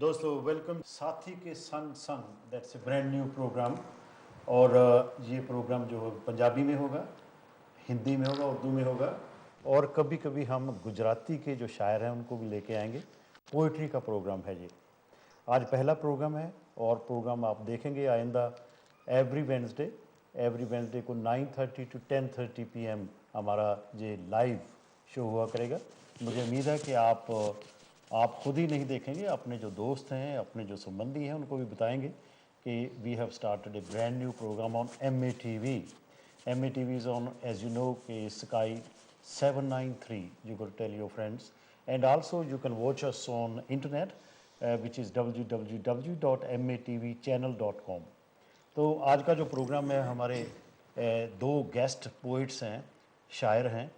दोस्तों वेलकम साथी के संग संग, that's a brand new programme. और ये प्रोग्राम जो पंजाबी में होगा, हिंदी में होगा, उर्दू में होगा, और कभी कभी हम गुजराती के जो शायर हैं उनको भी लेके आएंगे। पोइट्री का प्रोग्राम है ये। आज पहला प्रोग्राम है और प्रोग्राम आप देखेंगे आइंदा एवरी वेंसडे को 9:30 to 10:30 PM हमारा ये लाइव शो हुआ करेगा। मुझे उम्मीद है कि आप खुद ही नहीं देखेंगे, अपने जो दोस्त हैं, अपने जो संबंधी हैं उनको भी बताएंगे कि we have started a brand new programme on MATV। MATV is on, as you know, कि Sky 793, you could tell your friends, and also you can watch us on internet, which is www.matvchannel.com। तो आज का जो programme है, हमारे दो guest poets हैं, शायर हैं,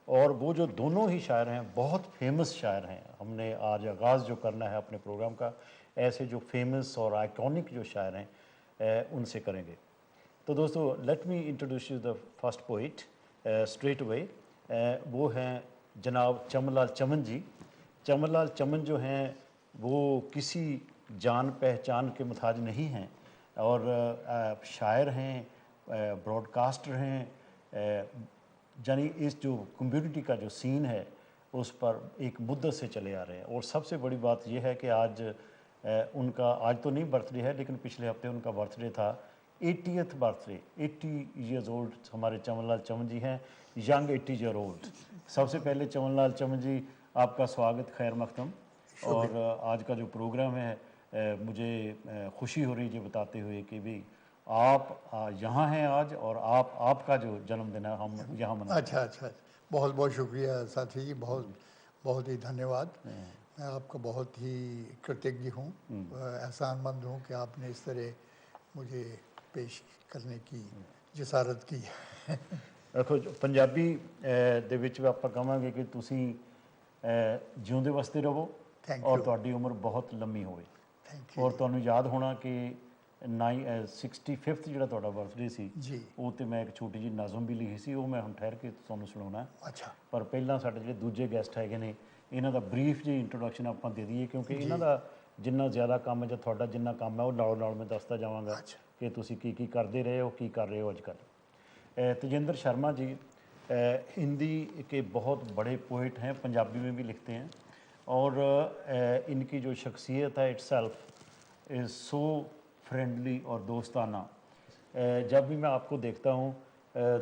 और वो जो दोनों ही शायर हैं बहुत फेमस शायर हैं। हमने आज आगाज़ जो करना है अपने प्रोग्राम का, ऐसे जो फेमस और आइकॉनिक जो शायर हैं उनसे करेंगे। तो दोस्तों, let me introduce you the first poet straight away. वो हैं जनाब चमन चमन जी। चमन चमन जो हैं वो किसी जान पहचान के मुताज नहीं हैं, और शायर हैं, ब्रॉडकास्टर हैं, यानी इस जो कम्युनिटी का जो सीन है उस पर एक मुद्दत से चले आ रहे हैं। और सबसे बड़ी बात यह है कि आज उनका, आज तो नहीं बर्थडे है, लेकिन पिछले हफ्ते उनका बर्थडे था, 80th बर्थडे। 80 ईयर्स ओल्ड हमारे चमन चमन जी हैं, यंग 80 ईयर ओल्ड। सबसे पहले चमन चमन जी, आपका स्वागत, खैर मकदम। और आज का जो प्रोग्राम है, मुझे खुशी हो रही है ये बताते हुए कि भी आप यहाँ हैं आज, और आपका जो जन्मदिन है हम यहाँ मना। अच्छा, बहुत बहुत शुक्रिया साथी जी, बहुत ही धन्यवाद। मैं आपका बहुत ही कृतज्ञ हूँ, एहसानमंद हूँ कि आपने इस तरह मुझे पेश करने की जसारत की। देखो, पंजाबी ਦੇ ਵਿੱਚ ਆਪਾਂ ਕਹਾਂਗੇ कि ਤੁਸੀਂ ਜਿਉਂਦੇ ਵਸਦੇ ਰਹੋ और ਤੁਹਾਡੀ ਉਮਰ ਬਹੁਤ ਲੰਮੀ ਹੋਵੇ। ਔਰ ਤੁਹਾਨੂੰ ਯਾਦ ਹੋਣਾ ਕਿ 65th ਜਿਹੜਾ ਤੁਹਾਡਾ ਬਰਥਡੇ ਸੀ ਜੀ, ਉਹ ਤੇ ਮੈਂ ਇੱਕ ਛੋਟੀ ਜਿਹੀ ਨਜ਼ਮ ਵੀ ਲਿਖੀ ਸੀ, ਉਹ ਮੈਂ ਹੁਣ ਠਹਿਰ ਕੇ ਤੁਹਾਨੂੰ ਸੁਣਾਉਣਾ। ਅੱਛਾ, ਪਰ ਪਹਿਲਾਂ ਸਾਡੇ ਜਿਹੜੇ ਦੂਜੇ ਗੈਸਟ ਹੈਗੇ ਨੇ, ਇਹਨਾਂ ਦਾ ਬਰੀਫ ਜੀ ਇੰਟਰੋਡਕਸ਼ਨ ਆਪਾਂ ਦੇ ਦਈਏ, ਕਿਉਂਕਿ ਇਹਨਾਂ ਦਾ ਜਿੰਨਾ ਜ਼ਿਆਦਾ ਕੰਮ ਹੈ ਜਾਂ ਤੁਹਾਡਾ ਜਿੰਨਾ ਕੰਮ ਹੈ ਉਹ ਨਾਲੋਂ ਨਾਲ ਮੈਂ ਦੱਸਦਾ ਜਾਵਾਂਗਾ कि ਤੁਸੀਂ ਕੀ ਕਰਦੇ ਰਹੇ ਹੋ, ਕੀ ਕਰ रहे हो आजकल। तेजेंद्र शर्मा जी हिंदी के बहुत बड़े पोइट हैं, पंजाबी में भी लिखते हैं, और इनकी जो शख्सियत है इट्सल्फ इज़ सो फ्रेंडली और दोस्ताना। जब भी मैं आपको देखता हूँ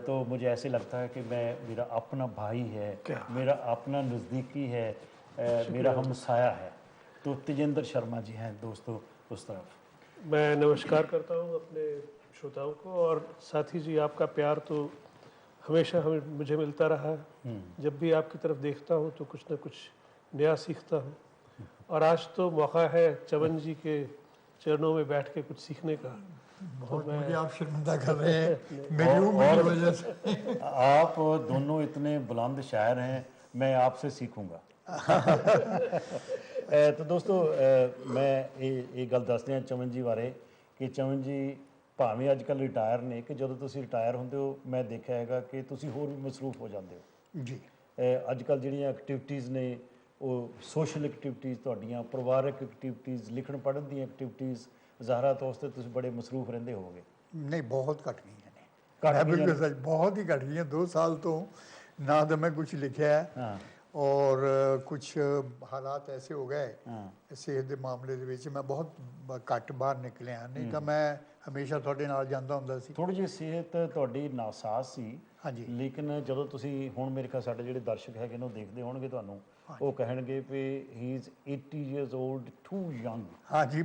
तो मुझे ऐसे लगता है कि मेरा अपना भाई है, मेरा अपना नज़दीकी है, मेरा हमसाया है। तो तेजेंद्र शर्मा जी हैं दोस्तों उस तरफ। मैं नमस्कार करता हूँ अपने श्रोताओं को, और साथी जी आपका प्यार तो हमेशा मुझे मिलता रहा है। जब भी आपकी तरफ देखता हूँ तो कुछ न कुछ नया सीखता हूँ, और आज तो मौका है चमन जी के चरणों में बैठ के कुछ सीखने का। बहुत मुझे आप शर्मिंदा कर रहे हैं मेरी उम्र की वजह से। आप दोनों इतने बुलंद शायर हैं, मैं आपसे सीखूंगा। तो दोस्तों, मैं ये गल दसदे हैं चमन जी बारे कि चमन जी ਭਾਵੇਂ ਅੱਜ ਕੱਲ੍ਹ ਰਿਟਾਇਰ ਨੇ, ਕਿ ਜਦੋਂ ਤੁਸੀਂ ਰਿਟਾਇਰ ਹੁੰਦੇ ਹੋ ਮੈਂ ਦੇਖਿਆ ਹੈਗਾ ਕਿ ਤੁਸੀਂ ਹੋਰ ਵੀ ਮਸਰੂਫ ਹੋ ਜਾਂਦੇ ਹੋ ਜੀ। ਅੱਜ ਕੱਲ੍ਹ ਜਿਹੜੀਆਂ ਐਕਟੀਵਿਟੀਜ਼ ਨੇ ਉਹ ਸੋਸ਼ਲ ਐਕਟੀਵਿਟੀਜ਼, ਤੁਹਾਡੀਆਂ ਪਰਿਵਾਰਕ ਐਕਟੀਵਿਟੀਜ਼, ਲਿਖਣ ਪੜ੍ਹਨ ਦੀਆਂ ਐਕਟੀਵਿਟੀਜ਼, ਜ਼ਾਹਰਾ ਤੌਰ 'ਤੇ ਤੁਸੀਂ ਬੜੇ ਮਸਰੂਫ ਰਹਿੰਦੇ ਹੋਵੋਗੇ। नहीं, बहुत घट गई ने, बिल्कुल सच, बहुत ही घट गई हैं। 2 साल तो ना तो मैं कुछ लिखा है, और कुछ हालात ऐसे हो गए सेहत के मामले ਦੇ ਵਿੱਚ मैं बहुत घट बाहर निकलिया। नहीं तो मैं हमेशा ਤੁਹਾਡੇ ਨਾਲ ਜਾਂਦਾ ਹੁੰਦਾ ਸੀ। ਥੋੜ੍ਹੀ ਜਿਹੀ ਸਿਹਤ ਤੁਹਾਡੀ ਨਾਸਾਜ਼ ਸੀ, ਹਾਂਜੀ, ਲੇਕਿਨ ਜਦੋਂ ਤੁਸੀਂ ਹੁਣ, ਮੇਰੇ ਖਿਆਲ ਸਾਡੇ ਜਿਹੜੇ ਦਰਸ਼ਕ ਹੈਗੇ ਨੇ ਉਹ ਦੇਖਦੇ ਹੋਣਗੇ ਤੁਹਾਨੂੰ, ਉਹ ਕਹਿਣਗੇ ਵੀ ਹੀ is 80 years old, too young। हाँ जी,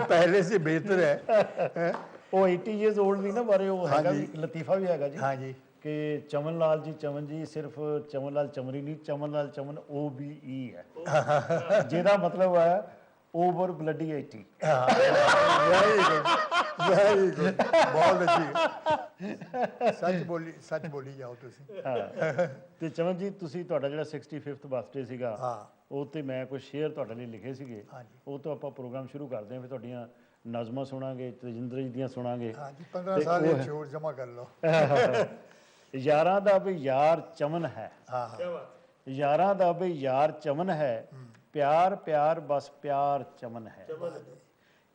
पहले से बेहतर है। ਉਹ 80 years old ਵੀ ਨਾ ਬਾਰੇ ਉਹ ਹੈਗਾ ਵੀ ਲਤੀਫਾ ਵੀ ਹੈਗਾ ਜੀ। हाँ जी, कि चमन लाल जी, चमन जी सिर्फ चमन लाल चमरी नहीं, चमन लाल चमन OBE है, जिहदा मतलब है ओवर ब्लडी 80। वेरी गुड, बहुत अच्छी, सच बोली जाओ तुसी। ਤੇ ਚਮਨ ਜੀ, ਤੁਸੀਂ ਤੁਹਾਡਾ ਜਿਹੜਾ 65th ਬਰਥਡੇ ਸੀਗਾ, ਉਹ ਤੇ ਮੈਂ ਕੁਝ ਸ਼ੇਅਰ ਤੁਹਾਡੇ ਲਈ ਲਿਖੇ ਸੀਗੇ, ਉਹ ਤੋਂ ਆਪਾਂ ਪ੍ਰੋਗਰਾਮ ਸ਼ੁਰੂ ਕਰਦੇ ਹਾਂ। ਫਿਰ ਤੁਹਾਡੀਆਂ ਨਜ਼ਮਾਂ ਸੁਣਾਂਗੇ, ਤੇਜਿੰਦਰ ਜੀ ਦੀਆਂ ਸੁਣਾਂਗੇ। हाँ जी, 15 साल ये छोड़ जमा कर लो। यारां दा भी यार चमन है, यारां दा भी यार चमन है, ਪਿਆਰ ਪਿਆਰ ਬਸ ਪਿਆਰ ਚਮਨ ਹੈ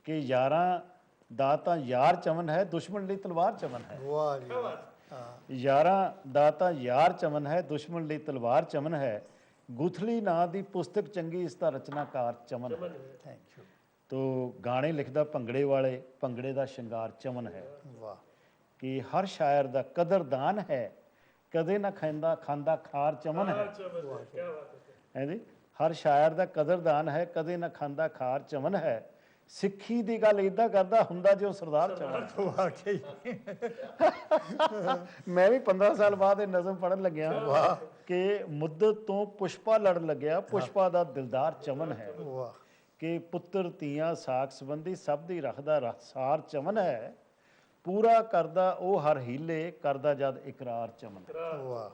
ਕਿ ਯਾਰਾਂ ਦਾ ਤਾਂ ਯਾਰ ਚਮਨ ਹੈ, ਦੁਸ਼ਮਣ ਲਈ ਤਲਵਾਰ ਚਮਨ ਹੈ। ਵਾਹ ਜੀ ਵਾਹ। ਹਾਂ, ਯਾਰਾਂ ਦਾ ਤਾਂ ਯਾਰ ਚਮਨ ਹੈ, ਦੁਸ਼ਮਣ ਲਈ ਤਲਵਾਰ ਚਮਨ ਹੈ। ਗੁਥਲੀ ਨਾਂ ਦੀ ਪੁਸਤਕ ਚੰਗੀ, ਇਸ ਦਾ ਰਚਨਾਕਾਰ ਚਮਨ ਹੈ। Thank you. ਤੋ ਗਾਣੇ ਲਿਖਦਾ ਭੰਗੜੇ ਵਾਲੇ, ਭੰਗੜੇ ਦਾ ਸ਼ਿੰਗਾਰ ਚਮਨ ਹੈ। ਵਾਹ ਕਿ ਹਰ ਸ਼ਾਇਰ ਦਾ ਕਦਰਦਾਨ ਹੈ, ਕਦੇ ਨਾ ਖਾਂਦਾ ਖਾਂਦਾ ਖਾਰ ਚਮਨ ਹੈ। ਹੈ ਜੀ, ਹਰ ਸ਼ਾਇਰ ਦਾ ਕਦਰਦਾਨ ਹੈ, ਕਦੇ ਨਾ ਖਾਂਦਾ ਖਾਰ ਚਮਨ ਹੈ। ਸਿੱਖੀ ਦੀ ਗੱਲ ਇਦਾਂ ਕਰਦਾ ਹੁੰਦਾ ਜੋ ਸਰਦਾਰ ਚਮਨ ਹੈ। ਵਾਕਈ ਮੈਂ ਵੀ 15 ਸਾਲ ਬਾਅਦ ਇਹ ਨਜ਼ਮ ਪੜ੍ਹਨ ਲੱਗਿਆ ਕਿ ਮੁੱਦਤ ਤੋਂ ਪੁਸ਼ਪਾ ਲੜਨ ਲੱਗਿਆ, ਪੁਸ਼ਪਾ ਦਾ ਦਿਲਦਾਰ ਚਮਨ ਹੈ। ਵਾਹ ਕਿ ਪੁੱਤਰ ਧੀਆਂ ਸਾਕ ਸੰਬੰਧੀ ਸਭ ਦੀ ਰੱਖਦਾ ਰਸਾਰ ਚਮਨ ਹੈ। ਪੂਰਾ ਕਰਦਾ ਉਹ ਹਰ ਹੀਲੇ, ਕਰਦਾ ਜਦ ਇਕਰਾਰ ਚਮਨ ਹੈ। ਵਾਹ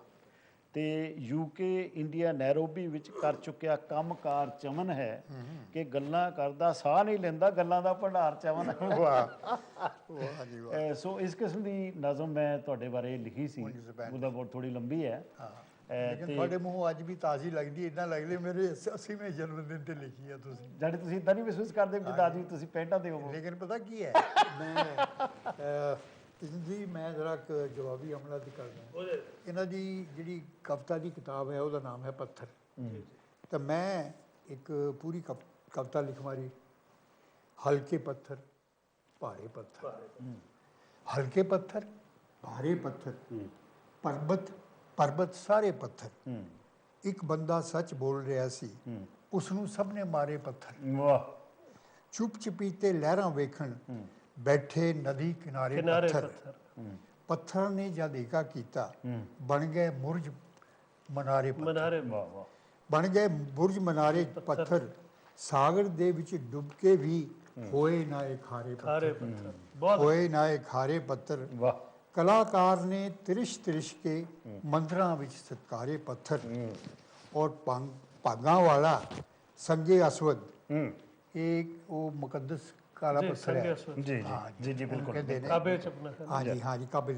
ਤੇ ਯੂਕੇ ਇੰਡੀਆ ਨੈਰੋਬੀ ਵਿੱਚ ਕਰ ਚੁੱਕਿਆ ਕੰਮਕਾਰ ਚਮਨ ਹੈ। ਕਿ ਗੱਲਾਂ ਕਰਦਾ ਸਾਹ ਨਹੀਂ ਲੈਂਦਾ, ਗੱਲਾਂ ਦਾ ਭੰਡਾਰ ਚਮਨ ਹੈ। ਵਾਹ ਵਾਹ ਜੀ ਵਾਹ। ਸੋ ਇਸ ਕਿਸਮ ਦੀ ਨਜ਼ਮ ਮੈਂ ਤੁਹਾਡੇ ਬਾਰੇ ਲਿਖੀ ਸੀ, ਉਹਦਾ ਬਹੁਤ ਥੋੜੀ ਲੰਬੀ ਹੈ। ਲੇਕਿਨ ਤੁਹਾਡੇ ਮੂੰਹੋਂ ਅੱਜ ਵੀ ਤਾਜ਼ੀ ਲੱਗਦੀ, ਇਦਾਂ ਲੱਗਦੇ ਮੇਰੇ 80ਵੇਂ ਜਨਮ ਦਿਨ ਤੇ ਲਿਖੀ ਆ ਤੁਸੀਂ। ਜਾਨੀ ਤੁਸੀਂ ਇਦਾਂ ਨਹੀਂ ਮਹਿਸੂਸ ਕਰਦੇ ਕਿ ਦਾਦੀ ਤੁਸੀਂ ਪੈਂਟਾਂ ਦੇ ਹੋਵੋ? ਲੇਕਿਨ ਪਤਾ ਕੀ ਹੈ, ਮੈਂ ਜੀ ਮੈਂ ਜ਼ਰਾ ਜਵਾਬੀ ਹਮਲਾ ਦੀ ਕਰਦਾ। ਇਹਨਾਂ ਦੀ ਜਿਹੜੀ ਕਵਿਤਾ ਦੀ ਕਿਤਾਬ ਹੈ ਉਹਦਾ ਨਾਮ ਹੈ ਪੱਥਰ। ਤਾਂ ਮੈਂ ਇੱਕ ਪੂਰੀ ਕਵਿਤਾ ਲਿਖ ਮਾਰੀ, ਹਲਕੇ ਪੱਥਰ ਭਾਰੇ ਪੱਥਰ, ਹਲਕੇ ਪੱਥਰ ਭਾਰੇ ਪੱਥਰ, ਪਰਬਤ ਸਾਰੇ ਪੱਥਰ। ਇੱਕ ਬੰਦਾ ਸੱਚ ਬੋਲ ਰਿਹਾ ਸੀ, ਉਸ ਨੂੰ ਸਭ ਨੇ ਮਾਰੇ ਪੱਥਰ। ਵਾਹ। ਚੁੱਪ ਚਪੀਤੇ ਲਹਿਰਾਂ ਵੇਖਣ ਬੈਠੇ ਨਦੀ ਕਿਨਾਰੇ ਪੱਥਰ। ਪੱਥਰਾਂ ਨੇ ਜਦ ਏਕਾ ਕੀਤਾ, ਬਣ ਗਏ ਮੁਰਜ ਮਨਾਰੇ ਪੱਥਰ। ਵਾਹ ਵਾਹ। ਬਣ ਗਏ ਬੁਰਜ ਮਨਾਰੇ ਪੱਥਰ। ਸਾਗਰ ਦੇ ਵਿੱਚ ਡੁੱਬ ਕੇ ਵੀ ਹੋਏ ਨਾ ਇਹ ਖਾਰੇ ਪੱਥਰ। ਹੋਏ ਨਾ ਇਹ ਖਾਰੇ ਪੱਥਰ। ਵਾਹ। ਕਲਾਕਾਰ ਨੇ ਤ੍ਰਿਸ਼ ਤ੍ਰਿਸ਼ ਕੇ ਮੰਦਰਾਂ ਵਿੱਚ ਸਤਕਾਰੇ ਪੱਥਰ। ਔਰ ਭਾਗਾਂ ਵਾਲਾ ਸੰਗੇ ਅਸਵਦ, ਇੱਕ ਉਹ ਮੁਕੱਦਸ ਕਾਲਾ ਪੱਥਰ ਹੈ। ਜੀ ਜੀ ਜੀ ਬਿਲਕੁਲ। ਕਾਬੇ ਚ ਆਪਣਾ हाँ जी हाँ जी, काबे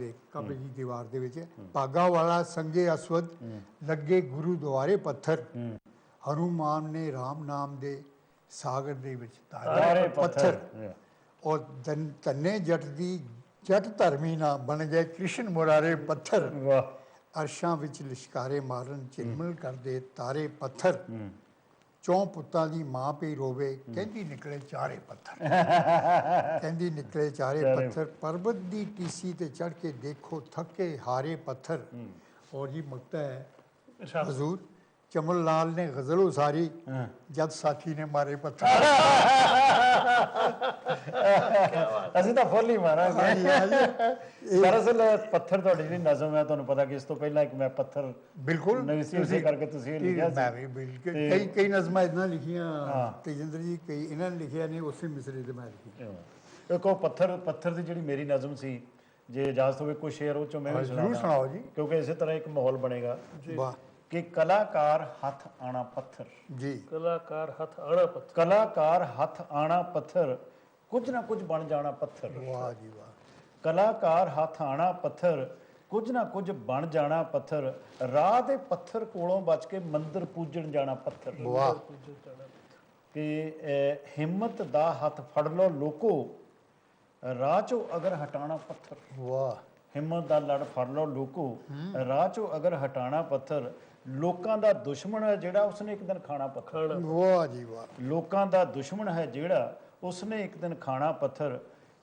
की दीवार ਦੇ ਵਿੱਚ ਭਾਗਾ ਵਾਲਾ ਸੰਗੇ ਅਸਵਦ ਲੱਗੇ ਗੁਰੂਦੁਆਰੇ ਪੱਥਰ। ਹਨੂਮਾਨ ਨੇ ਰਾਮ ਨਾਮ ਦੇ ਸਾਗਰ ਦੇ ਵਿੱਚ ਤਾਰੇ ਪੱਥਰ। ਔਰ ਤੰਨੇ ਜੱਟ ਦੀ ਜੱਟ ਧਰਮੀ ਨਾ ਬਣ ਗਏ ਕ੍ਰਿਸ਼ਨ ਮੁਰਾਰੇ ਪੱਥਰ। ਵਾਹ। ਅਰਸ਼ਾਂ ਵਿੱਚ ਲਿਸ਼ਕਾਰੇ ਮਾਰਨ ਝਿਲਮਿਲ ਕਰਦੇ ਤਾਰੇ ਪੱਥਰ। ਚੌਂ ਪੁੱਤਾਂ ਦੀ ਮਾਂ ਪਈ ਰੋਵੇ, ਕਹਿੰਦੀ ਨਿਕਲੇ ਚਾਰੇ ਪੱਥਰ। ਕਹਿੰਦੀ ਨਿਕਲੇ ਚਾਰੇ ਪੱਥਰ। ਪਰਬਤ ਦੀ ਟੀਸੀ ਤੇ ਚੜ ਕੇ ਦੇਖੋ ਥੱਕੇ ਹਾਰੇ ਪੱਥਰ। ਔਰ ਜੀ ਮਕਤਾ ਹੈ ਹਜ਼ੂਰ ਚਮਨ ਲਾਲ ਨੇ ਗਜ਼ਲ ਉਸਾਰੀ, ਜਦ ਸਾਥੀ ਨੇ ਮਾਰੇ ਪੱਥਰ। ਅਸੀਂ ਤਾਂ ਫੁੱਲ ਹੀ ਮਾਰਾਂਗੇ। ਦਰਅਸਲ ਪੱਥਰ ਤੁਹਾਡੀ ਜਿਹੜੀ ਨਜ਼ਮ ਹੈ, ਤੁਹਾਨੂੰ ਪਤਾ ਕਿ ਇਸ ਤੋਂ ਪਹਿਲਾਂ ਇੱਕ ਮੈਂ ਪੱਥਰ ਬਿਲਕੁਲ ਇਸੇ ਕਰਕੇ ਤੁਸੀਂ ਇਹ ਲਿਖਿਆ ਮੈਂ ਵੀ ਬਿਲਕੁਲ ਕਈ ਨਜ਼ਮਾਂ ਇਦਾਂ ਲਿਖੀਆਂ ਤੇਜਿੰਦਰ ਜੀ, ਕਈ ਇਹਨਾਂ ਨੇ ਲਿਖਿਆ ਨੇ ਉਸੇ ਮਿਸਰੇ ਤੇ ਮੈਂ ਲਿਖੀ। ਇੱਕ ਉਹ ਪੱਥਰ ਦੀ ਜਿਹੜੀ ਮੇਰੀ ਨਜ਼ਮ ਸੀ, ਜੇ ਇਜਾਜ਼ਤ ਹੋਵੇ ਕੋਈ ਸ਼ੇਅਰ ਉਹ ਚੋਂ ਮੈਂ ਵੀ ਜ਼ਰੂਰ ਸੁਣਾਓ ਜੀ। ਕਿਉਂਕਿ ਇਸੇ ਤਰ੍ਹਾਂ ਇੱਕ ਮਾਹੌਲ ਬਣੇਗਾ ਵਾਹ ਕਿ ਕਲਾਕਾਰ ਹੱਥ ਆਣਾ ਪੱਥਰ। ਜੀ। ਕਲਾਕਾਰ ਹੱਥ ਆਣਾ ਪੱਥਰ। ਕਲਾਕਾਰ ਹੱਥ ਆਣਾ ਪੱਥਰ, ਕੁਝ ਨਾ ਕੁਝ ਬਣ ਜਾਣਾ ਪੱਥਰ। ਵਾਹ ਜੀ ਵਾਹ। ਕਲਾਕਾਰ ਹੱਥ ਆਣਾ ਪੱਥਰ, ਕੁਝ ਨਾ ਕੁਝ ਬਣ ਜਾਣਾ ਪੱਥਰ। ਰਾਹ ਦੇ ਪੱਥਰ ਕੋਲੋਂ ਬਚ ਕੇ ਮੰਦਰ ਪੂਜਣ ਜਾਣਾ ਪੱਥਰ। ਵਾਹ। ਕਿ ਹਿੰਮਤ ਦਾ ਹੱਥ ਫੜ ਲਓ ਲੋਕੋ, ਰਾਹ ਚੋਂ ਅਗਰ ਹਟਾਣਾ ਪੱਥਰ। ਵਾਹ। ਹਿੰਮਤ ਦਾ ਲੜ ਫੜ ਲਓ ਲੋਕੋ, ਰਾਹ ਚੋਂ ਅਗਰ ਹਟਾਣਾ ਪੱਥਰ। ਲੋਕਾਂ ਦਾ ਦੁਸ਼ਮਣ ਹੈ ਜਿਹੜਾ, ਉਸਨੇ ਇੱਕ ਦਿਨ ਖਾਣਾ ਪੱਥਰ। ਵਾਹ ਜੀ ਵਾਹ। ਲੋਕਾਂ ਦਾ ਦੁਸ਼ਮਣ ਹੈ ਜਿਹੜਾ, ਉਸਨੇ ਇੱਕ ਦਿਨ ਖਾਣਾ ਪੱਥਰ।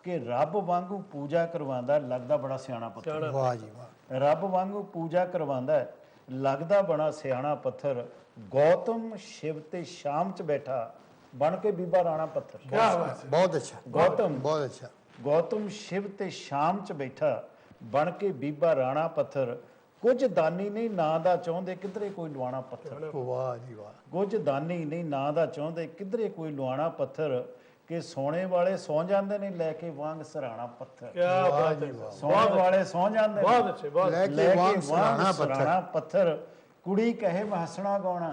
ਕਿ ਰੱਬ ਵਾਂਗੂ ਪੂਜਾ ਕਰਵਾਉਂਦਾ, ਲੱਗਦਾ ਬੜਾ ਸਿਆਣਾ ਪੱਥਰ। ਵਾਹ ਜੀ ਵਾਹ। ਰੱਬ ਵਾਂਗੂ ਪੂਜਾ ਕਰਵਾਉਂਦਾ, ਲੱਗਦਾ ਬੜਾ ਸਿਆਣਾ ਪੱਥਰ। ਗੌਤਮ ਸ਼ਿਵ ਤੇ ਸ਼ਾਮ ਚ ਬੈਠਾ, ਬਣ ਕੇ ਬੀਬਾ ਰਾਣਾ ਪੱਥਰ। ਬਹੁਤ ਅੱਛਾ। ਗੌਤਮ ਬਹੁਤ ਅੱਛਾ। ਗੌਤਮ ਸ਼ਿਵ ਤੇ ਸ਼ਾਮ ਚ ਬੈਠਾ, ਬਣ ਕੇ ਬੀਬਾ ਰਾਣਾ ਪੱਥਰ। ਕੁਝ ਦਾਨੀ ਨਹੀਂ ਨਾਂ ਦਾ ਚਾਹੁੰਦੇ, ਕਿਧਰੇ ਕੋਈ ਲਵਾਣਾ ਪੱਥਰ। ਵਾਹ ਜੀ ਵਾਹ। ਕੁਝ ਦਾਨੀ ਨਹੀਂ ਨਾਂ ਦਾ ਚਾਹੁੰਦੇ, ਕਿਧਰੇ ਕੋਈ ਲਵਾਣਾ ਪੱਥਰ। ਕਿ ਸੋਨੇ ਵਾਲੇ ਸੌ ਜਾਂਦੇ ਨੇ ਲੈ ਕੇ ਵਾਂਗ ਸਰਾਣਾ ਪੱਥਰ। ਕਿਆ ਬਾਤ ਹੈ। ਸੋਨੇ ਵਾਲੇ ਸੌ ਜਾਂਦੇ ਨੇ ਬਹੁਤ ਅੱਛੇ, ਬਹੁਤ ਲੈ ਲੈ ਕੇ ਕੇ ਵਾਂਗ ਵਾਂਗ ਸਰਾਣਾ ਸਰਾਣਾ ਪੱਥਰ। ਕੁੜੀ ਕਹੇ ਮੈਂ ਹੱਸਣਾ ਗਾਉਣਾ,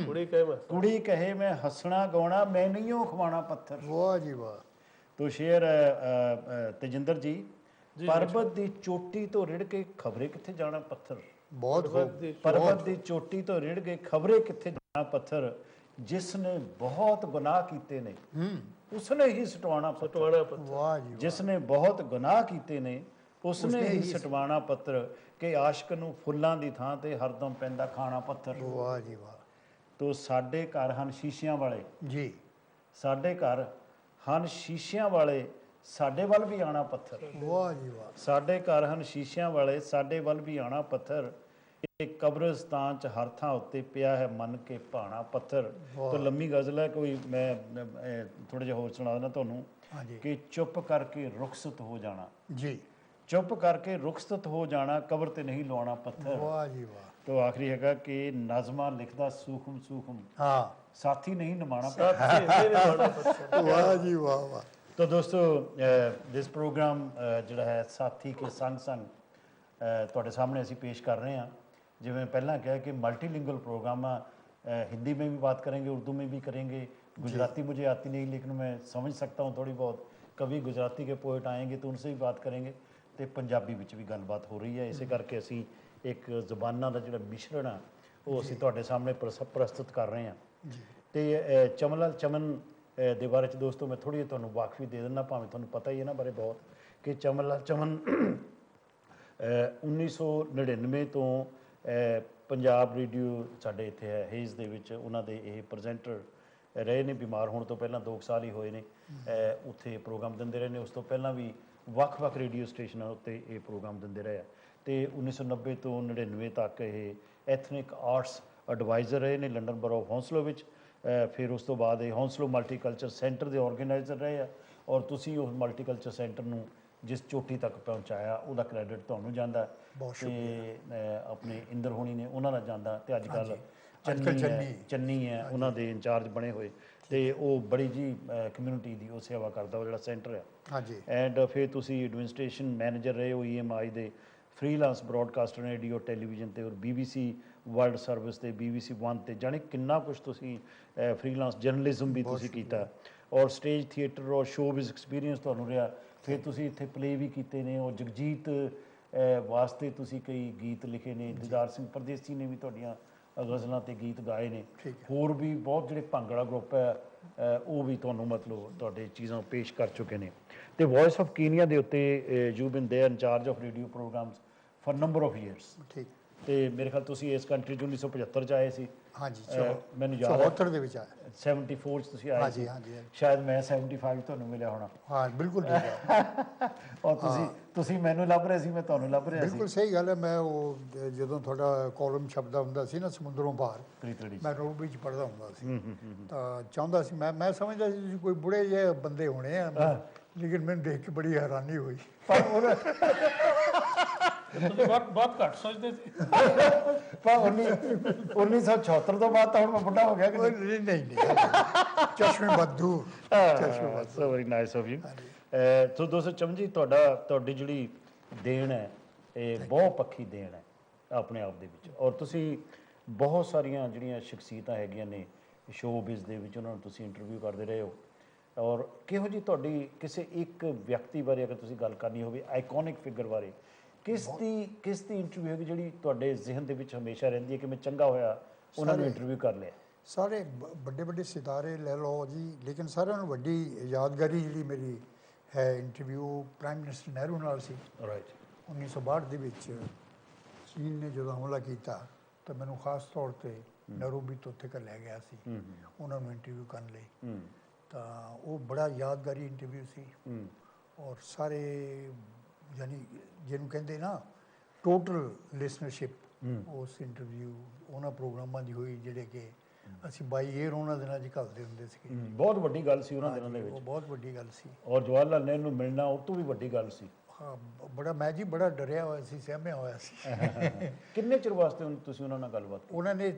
ਕੁੜੀ ਕਹੇ ਮੈਂ ਕੁੜੀ ਕਹੇ ਮੈਂ ਹੱਸਣਾ ਗਾਉਣਾ, ਮੈਂ ਨਹੀਂਓ ਖਵਾਣਾ ਪੱਥਰ। ਵਾਹ ਜੀ ਵਾਹ। ਤੋ ਸ਼ੇਰ ਤੇਜਿੰਦਰ ਜੀ, ਪਰਬਤ ਦੀ ਚੋਟੀ ਤੋਂ ਰਿੜ ਕੇ ਖਬਰੇ ਕਿੱਥੇ ਜਾਣਾ ਪੱਥਰ। ਬਹੁਤ ਪਰਬਤ ਦੀ ਚੋਟੀ ਤੋਂ ਰਿੜ ਕੇ ਖਬਰੇ ਕਿੱਥੇ ਜਾਣਾ ਪੱਥਰ। जिसने बहुत गुनाह कीते ने उसने ही सटवाना पत्थर। वाह जी जिसने बहुत गुनाह ਕੀਤੇ ਨੇ ਉਸਨੇ ਹੀ ਸਟਵਾਣਾ ਪੱਤਰ ਕਿ ਆਸ਼ਕ ਨੂੰ ਫੁੱਲਾਂ ਦੀ ਥਾਂ ਤੇ ਹਰਦਮ ਪੈਂਦਾ ਖਾਣਾ ਪੱਥਰ। वाह जी वाह ਤੋ ਸਾਡੇ ਘਰ ਹਨ ਸ਼ੀਸ਼ਿਆਂ ਵਾਲੇ, जी ਸਾਡੇ ਘਰ ਹਨ ਸ਼ੀਸ਼ਿਆਂ ਵਾਲੇ, ਸਾਡੇ ਵੱਲ ਵੀ ਆਣਾ ਪੱਥਰ। वाह जी वाह ਸਾਡੇ ਘਰ ਹਨ ਸ਼ੀਸ਼ਿਆਂ ਵਾਲੇ, ਸਾਡੇ ਵੱਲ ਵੀ ਆਣਾ ਪੱਥਰ। ਇਹ ਕਬਰਸਤਾਨ ਚ ਹਰ ਥਾਂ ਉੱਤੇ ਪਿਆ ਹੈ ਮਨ ਕੇ ਭਾਣਾ ਪੱਥਰ। ਤੋ ਲੰਮੀ ਗਜ਼ਲ ਹੈ, ਕੋਈ ਮੈਂ ਥੋੜਾ ਜਿਹਾ ਹੋਰ ਸੁਣਾ ਦਿੰਦਾ ਤੁਹਾਨੂੰ हाँ जी ਕਿ ਚੁੱਪ ਕਰਕੇ ਰੁਖਸਤ ਹੋ ਜਾਣਾ, जी ਚੁੱਪ ਕਰਕੇ ਰੁਖਸਤ ਹੋ ਜਾਣਾ, ਕਬਰ ਤੇ ਨਹੀਂ ਲਵਾਉਣਾ ਪੱਥਰ। वाह जी वाह ਤੋ ਆਖਰੀ ਹੈਗਾ ਕਿ ਨਾਜ਼ਮਾਂ ਲਿਖਦਾ ਸੂਖਮ ਸੂਖਮ, हाँ ਸਾਥੀ ਨਹੀਂ ਨਿਭਾਉਣਾ। वाह जी वाह वाह ਤੋ ਦੋਸਤੋ ਦਿਸ ਪ੍ਰੋਗਰਾਮ ਜਿਹੜਾ ਹੈ ਸਾਥੀ ਕੇ ਸੰਗ ਸੰਗ ਤੁਹਾਡੇ ਸਾਹਮਣੇ ਅਸੀਂ पेश कर रहे हैं। जिमें पहला कहा कि मल्टीलिंगुअल प्रोग्राम हिंदी में भी बात करेंगे, उर्दू में भी करेंगे। गुजराती मुझे आती नहीं लेकिन मैं समझ सकता हूँ थोड़ी बहुत। कभी गुजराती के पोइट आएंगे तो उनसे भी बात करेंगे, तो पंजाबी विच भी गलबात हो रही है। इस करके असी एक ਜ਼ਬਾਨਾਂ ਦਾ ਜਿਹੜਾ ਮਿਸ਼ਰਣ ਆ ਉਹ ਅਸੀਂ ਤੁਹਾਡੇ ਸਾਹਮਣੇ ਪ੍ਰਸਤੁਤ ਕਰ ਰਹੇ ਹਾਂ। ਤੇ ਚਮਨ ਲਾਲ ਚਮਨ ਦੇ ਬਾਰੇ ਚ ਦੋਸਤੋ ਮੈਂ ਥੋੜੀ ਜਿਹੀ ਤੁਹਾਨੂੰ ਵਾਕਫੀ ਦੇ ਦਿੰਦਾ, ਭਾਵੇਂ ਤੁਹਾਨੂੰ ਪਤਾ ਹੀ ਹੈ ਨਾ ਬਾਰੇ ਬਹੁਤ, ਕਿ ਚਮਨ ਲਾਲ ਚਮਨ 1999 ਤੋਂ ਪੰਜਾਬ ਰੇਡੀਓ ਸਾਡੇ ਇੱਥੇ ਹੈ ਹੇਜ਼ ਦੇ ਵਿੱਚ ਉਹਨਾਂ ਦੇ ਇਹ ਪ੍ਰੈਜ਼ੈਂਟਰ ਰਹੇ ਨੇ। ਬਿਮਾਰ ਹੋਣ ਤੋਂ ਪਹਿਲਾਂ 2 ਸਾਲ ਹੀ ਹੋਏ ਨੇ, ਉੱਥੇ ਪ੍ਰੋਗਰਾਮ ਦਿੰਦੇ ਰਹੇ ਨੇ। ਉਸ ਤੋਂ ਪਹਿਲਾਂ ਵੀ ਵੱਖ-ਵੱਖ ਰੇਡੀਓ ਸਟੇਸ਼ਨਾਂ ਉੱਤੇ ਇਹ ਪ੍ਰੋਗਰਾਮ ਦਿੰਦੇ ਰਹੇ ਆ। ਤੇ 1990 ਤੋਂ 99 ਤੱਕ ਇਹ ਐਥਨਿਕ ਆਰਟਸ ਐਡਵਾਈਜ਼ਰ ਰਹੇ ਨੇ ਲੰਡਨ ਬਰੋ ਆਫ ਹੌਂਸਲੋ ਵਿੱਚ। ਫਿਰ ਉਸ ਤੋਂ ਬਾਅਦ ਇਹ ਹੌਂਸਲੋ ਮਲਟੀਕਲਚਰ ਸੈਂਟਰ ਦੇ ਆਰਗੇਨਾਈਜ਼ਰ ਰਹੇ ਆ। ਔਰ ਤੁਸੀਂ ਉਸ ਮਲਟੀਕਲਚਰ ਸੈਂਟਰ ਨੂੰ ਜਿਸ ਚੋਟੀ ਤੱਕ ਪਹੁੰਚਾਇਆ ਉਹਦਾ ਕ੍ਰੈਡਿਟ ਤੁਹਾਨੂੰ ਜਾਂਦਾ। ਤੇ ਆਪਣੇ ਇੰਦਰ ਹੋਣੀ ਨੇ ਉਹਨਾਂ ਦਾ ਜਾਂਦਾ। ਤੇ ਅੱਜ ਕੱਲ੍ਹ ਚੰਨੀ ਹੈ ਉਹਨਾਂ ਦੇ ਇੰਚਾਰਜ ਬਣੇ ਹੋਏ। ਤੇ ਉਹ ਬੜੀ ਜੀ ਕਮਿਊਨਿਟੀ ਦੀ ਉਹ ਸੇਵਾ ਕਰਦਾ ਉਹ ਜਿਹੜਾ ਸੈਂਟਰ ਆ। ਹਾਂਜੀ। ਐਂਡ ਫਿਰ ਤੁਸੀਂ ਐਡਮਿਨਿਸਟ੍ਰੇਸ਼ਨ ਮੈਨੇਜਰ ਰਹੇ ਹੋ EMI ਦੇ, ਫ੍ਰੀਲਾਂਸ ਬ੍ਰੌਡਕਾਸਟਰ ਰੇਡੀਓ ਟੈਲੀਵਿਜ਼ਨ ਤੇ, ਔਰ BBC ਵਰਲਡ ਸਰਵਿਸ ਤੇ, BBC 1 ਤੇ, ਜਾਣੀ ਕਿੰਨਾ ਕੁਛ ਤੁਸੀਂ ਫ੍ਰੀਲਾਂਸ ਜਰਨਲਿਜ਼ਮ ਵੀ ਤੁਸੀਂ ਕੀਤਾ। ਔਰ ਸਟੇਜ ਥੀਏਟਰ ਔਰ ਸ਼ੋਬਿਜ਼ ਐਕਸਪੀਰੀਅੰਸ ਤੁਹਾਨੂੰ ਰਿਹਾ। ਫਿਰ ਤੁਸੀਂ ਇੱਥੇ ਪਲੇ ਵੀ ਕੀਤੇ ਨੇ, ਉਹ ਜਗਜੀਤ ਵਾਸਤੇ ਤੁਸੀਂ ਕਈ ਗੀਤ ਲਿਖੇ ਨੇ। ਦਿਦਾਰ ਸਿੰਘ ਪਰਦੇਸੀ ਨੇ ਵੀ ਤੁਹਾਡੀਆਂ ਗਜ਼ਲਾਂ ਤੇ ਗੀਤ ਗਾਏ ਨੇ। ਹੋਰ ਵੀ ਬਹੁਤ ਜਿਹੜੇ ਭੰਗੜਾ ਗਰੁੱਪ ਹੈ ਉਹ ਵੀ ਤੁਹਾਨੂੰ ਮਤਲਬ ਤੁਹਾਡੇ ਚੀਜ਼ਾਂ ਪੇਸ਼ ਕਰ ਚੁੱਕੇ ਨੇ। ਤੇ ਵੌਇਸ ਆਫ ਕੀਨੀਆ ਦੇ ਉੱਤੇ you been there in charge of radio programmes for number of years. ਠੀਕ। ਤੇ ਮੇਰੇ ਖਿਆਲ ਤੁਸੀਂ ਇਸ ਕੰਟਰੀ 'ਚ 1975 'ਚ ਆਏ ਸੀ। ਹਾਂਜੀ, ਮੈਨੂੰ ਯਾਦ ਹੈ 74 ਦੇ ਵਿੱਚ ਆਏ, 74 'ਚ ਤੁਸੀਂ ਆਏ ਸੀ। ਸ਼ਾਇਦ ਮੈਂ 75 ਤੁਹਾਨੂੰ ਮਿਲਿਆ ਹੋਣਾ। ਹਾਂ ਬਿਲਕੁਲ ਠੀਕ ਹੈ। ਔਰ ਤੁਸੀਂ ਮੈਨੂੰ ਲੱਭ ਰਹੇ ਸੀ, ਮੈਂ ਤੁਹਾਨੂੰ ਲੱਭ ਰਿਹਾ ਸੀ। ਬਿਲਕੁਲ ਸਹੀ ਗੱਲ ਹੈ। ਮੈਂ ਉਹ ਜਦੋਂ ਤੁਹਾਡਾ ਕਾਲਮ ਛਪਦਾ ਹੁੰਦਾ ਸੀ ਨਾ ਸਮੁੰਦਰੋਂ ਪਾਰ, ਮੈਂ ਰੋਡ ਵਿੱਚ ਪੜ੍ਹਦਾ ਹੁੰਦਾ ਸੀ ਤਾਂ ਚਾਹੁੰਦਾ ਸੀ, ਮੈਂ ਸਮਝਦਾ ਸੀ ਤੁਸੀਂ ਕੋਈ ਬੁੜੇ ਜਿਹੇ ਬੰਦੇ ਹੋਣੇ ਆ, ਲੇਕਿਨ ਮੈਨੂੰ ਦੇਖ ਕੇ ਬੜੀ ਹੈਰਾਨੀ ਹੋਈ। ਪਰ बहुत घट सोचते थे। पर 1974 ਤੋਂ ਬਾਅਦ ਤਾਂ ਹੁਣ ਮੈਂ ਬੁੱਢਾ ਹੋ ਗਿਆ ਕਿ ਨਹੀਂ? ਨਹੀਂ ਚਸ਼ਮੇ ਬਦੂਰ। So very nice of you. So ਦੋਸਤੋ ਚਮਨ ਜੀ ਤੁਹਾਡੀ ਜਿਹੜੀ ਦੇਣ ਹੈ ਇਹ ਬਹੁਤ ਪੱਖੀ ਦੇਣ ਹੈ ਆਪਣੇ ਆਪ ਦੇ ਵਿੱਚ। ਔਰ ਤੁਸੀਂ ਬਹੁਤ ਸਾਰੀਆਂ ਜਿਹੜੀਆਂ ਸ਼ਖਸੀਅਤਾਂ ਹੈਗੀਆਂ ਨੇ ਸ਼ੋਬਿਜ਼ ਦੇ ਵਿੱਚ ਉਹਨਾਂ ਨੂੰ ਤੁਸੀਂ ਇੰਟਰਵਿਊ ਕਰਦੇ ਰਹੇ ਹੋ। ਔਰ ਕਿਹੋ ਜਿਹੀ ਤੁਹਾਡੀ ਕਿਸੇ ਇੱਕ ਵਿਅਕਤੀ ਬਾਰੇ ਅਗਰ ਤੁਸੀਂ ਗੱਲ ਕਰਨੀ ਹੋਵੇ, ਆਈਕੋਨਿਕ ਫਿਗਰ ਬਾਰੇ, ਕਿਸ ਦੀ ਇੰਟਰਵਿਊ ਹੈਗੀ ਜਿਹੜੀ ਤੁਹਾਡੇ ਜ਼ਿਹਨ ਦੇ ਵਿੱਚ ਹਮੇਸ਼ਾ ਰਹਿੰਦੀ ਹੈ ਕਿ ਮੈਂ ਚੰਗਾ ਹੋਇਆ ਉਹਨਾਂ ਨੂੰ ਇੰਟਰਵਿਊ ਕਰ ਲਿਆ? ਸਾਰੇ ਵੱਡੇ ਵੱਡੇ ਸਿਤਾਰੇ ਲੈ ਲਓ ਜੀ, ਲੇਕਿਨ ਸਾਰਿਆਂ ਨੂੰ ਵੱਡੀ ਯਾਦਗਾਰੀ ਜਿਹੜੀ ਮੇਰੀ ਹੈ ਇੰਟਰਵਿਊ ਪ੍ਰਾਈਮ ਮਿਨਿਸਟਰ ਨਹਿਰੂ ਨਾਲ ਸੀ। ਰਾਈਟ। 1962 ਦੇ ਵਿੱਚ ਚੀਨ ਨੇ ਜਦੋਂ ਹਮਲਾ ਕੀਤਾ ਤਾਂ ਮੈਨੂੰ ਖਾਸ ਤੌਰ ਤੇ ਨੈਰੋਬੀ ਤੋਂ ਉੱਥੇ ਲੈ ਗਿਆ ਸੀ ਉਹਨਾਂ ਨੂੰ ਇੰਟਰਵਿਊ ਕਰਨ ਲਈ। ਤਾਂ ਉਹ ਬੜਾ ਯਾਦਗਾਰੀ ਇੰਟਰਵਿਊ ਸੀ। ਔਰ ਸਾਰੇ ਯਾਨੀ ਜਿਹਨੂੰ ਕਹਿੰਦੇ ਨਾ ਟੋਟਲ ਲਿਸਨਰਸ਼ਿਪ ਉਸ ਇੰਟਰਵਿਊ ਉਹਨਾਂ ਪ੍ਰੋਗਰਾਮਾਂ ਦੀ ਹੋਈ ਜਿਹੜੇ ਕਿ ਅਸੀਂ ਬਾਈ ਏਅਰ ਉਹਨਾਂ ਦਿਨਾਂ 'ਚ ਘੱਲਦੇ ਹੁੰਦੇ ਸੀ। ਬਹੁਤ ਵੱਡੀ ਗੱਲ ਸੀ ਉਹਨਾਂ ਦਿਨਾਂ ਦੇ ਵਿੱਚ। ਉਹ ਬਹੁਤ ਵੱਡੀ ਗੱਲ ਸੀ। ਔਰ ਜਵਾਹਰ ਲਾਲ ਨਹਿਰੂ ਨੂੰ ਮਿਲਣਾ ਉਹ ਤੋਂ ਵੀ ਵੱਡੀ ਗੱਲ ਸੀ। ਹਾਂ ਬੜਾ, ਮੈਂ ਜੀ ਬੜਾ ਡਰਿਆ ਹੋਇਆ ਸੀ, ਸਹਿਮਿਆ ਹੋਇਆ ਸੀ। ਕਿੰਨੇ ਚਿਰ ਵਾਸਤੇ ਤੁਸੀਂ ਉਹਨਾਂ ਨਾਲ ਗੱਲਬਾਤ ਕੀਤੀ? ਉਹਨਾਂ ਨੇ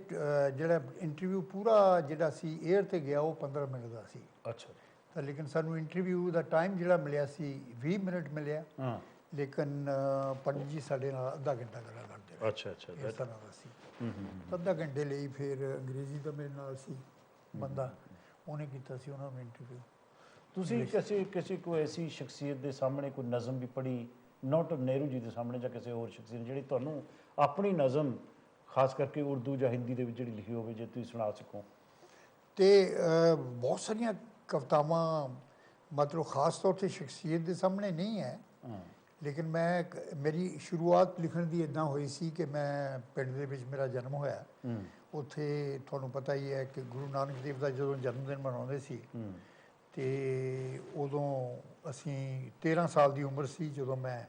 ਜਿਹੜਾ ਇੰਟਰਵਿਊ ਪੂਰਾ ਜਿਹੜਾ ਸੀ ਏਅਰ 'ਤੇ ਗਿਆ ਉਹ 15 ਮਿੰਟ ਦਾ ਸੀ। ਅੱਛਾ। ਤਾਂ ਲੇਕਿਨ ਸਾਨੂੰ ਇੰਟਰਵਿਊ ਦਾ ਟਾਈਮ ਜਿਹੜਾ ਮਿਲਿਆ ਸੀ 20 ਮਿੰਟ ਮਿਲਿਆ। ਲੇਕਿਨ ਪੰਡਿਤ ਜੀ ਸਾਡੇ ਨਾਲ ਅੱਧਾ ਘੰਟਾ ਗੱਲਾਂ ਕਰਦੇ ਰਹੇ। ਅੱਛਾ ਅੱਛਾ। ਇਸ ਤਰ੍ਹਾਂ ਦਾ ਸੀ। ਅੱਧਾ ਘੰਟੇ ਲਈ ਫਿਰ ਅੰਗਰੇਜ਼ੀ ਦਾ ਮੇਰੇ ਨਾਲ ਸੀ ਬੰਦਾ, ਉਹਨੇ ਕੀਤਾ ਸੀ ਉਹਨਾਂ ਨੂੰ ਇੰਟਰਵਿਊ। ਤੁਸੀਂ ਕਿਸੇ ਕੋਈ ਐਸੀ ਸ਼ਖਸੀਅਤ ਦੇ ਸਾਹਮਣੇ ਕੋਈ ਨਜ਼ਮ ਵੀ ਪੜ੍ਹੀ, ਨਾਟ ਨਹਿਰੂ ਜੀ ਦੇ ਸਾਹਮਣੇ ਜਾਂ ਕਿਸੇ ਹੋਰ ਸ਼ਖਸੀਅਤ ਜਿਹੜੀ ਤੁਹਾਨੂੰ ਆਪਣੀ ਨਜ਼ਮ ਖਾਸ ਕਰਕੇ ਉਰਦੂ ਜਾਂ ਹਿੰਦੀ ਦੇ ਵਿੱਚ ਜਿਹੜੀ ਲਿਖੀ ਹੋਵੇ ਜੇ ਤੁਸੀਂ ਸੁਣਾ ਸਕੋ? ਤੇ ਬਹੁਤ ਸਾਰੀਆਂ ਕਵਿਤਾਵਾਂ ਮਤਲਬ ਖਾਸ ਤੌਰ ਤੇ ਸ਼ਖਸੀਅਤ ਦੇ ਸਾਹਮਣੇ ਨਹੀਂ ਹੈ, ਲੇਕਿਨ ਮੇਰੀ ਸ਼ੁਰੂਆਤ ਲਿਖਣ ਦੀ ਇੱਦਾਂ ਹੋਈ ਸੀ ਕਿ ਮੈਂ ਪਿੰਡ ਦੇ ਵਿੱਚ ਮੇਰਾ ਜਨਮ ਹੋਇਆ। ਉੱਥੇ ਤੁਹਾਨੂੰ ਪਤਾ ਹੀ ਹੈ ਕਿ ਗੁਰੂ ਨਾਨਕ ਦੇਵ ਦਾ ਜਦੋਂ ਜਨਮ ਦਿਨ ਮਨਾਉਂਦੇ ਸੀ, ਤੇ ਉਦੋਂ ਅਸੀਂ 13 ਸਾਲ ਦੀ ਉਮਰ ਸੀ ਜਦੋਂ ਮੈਂ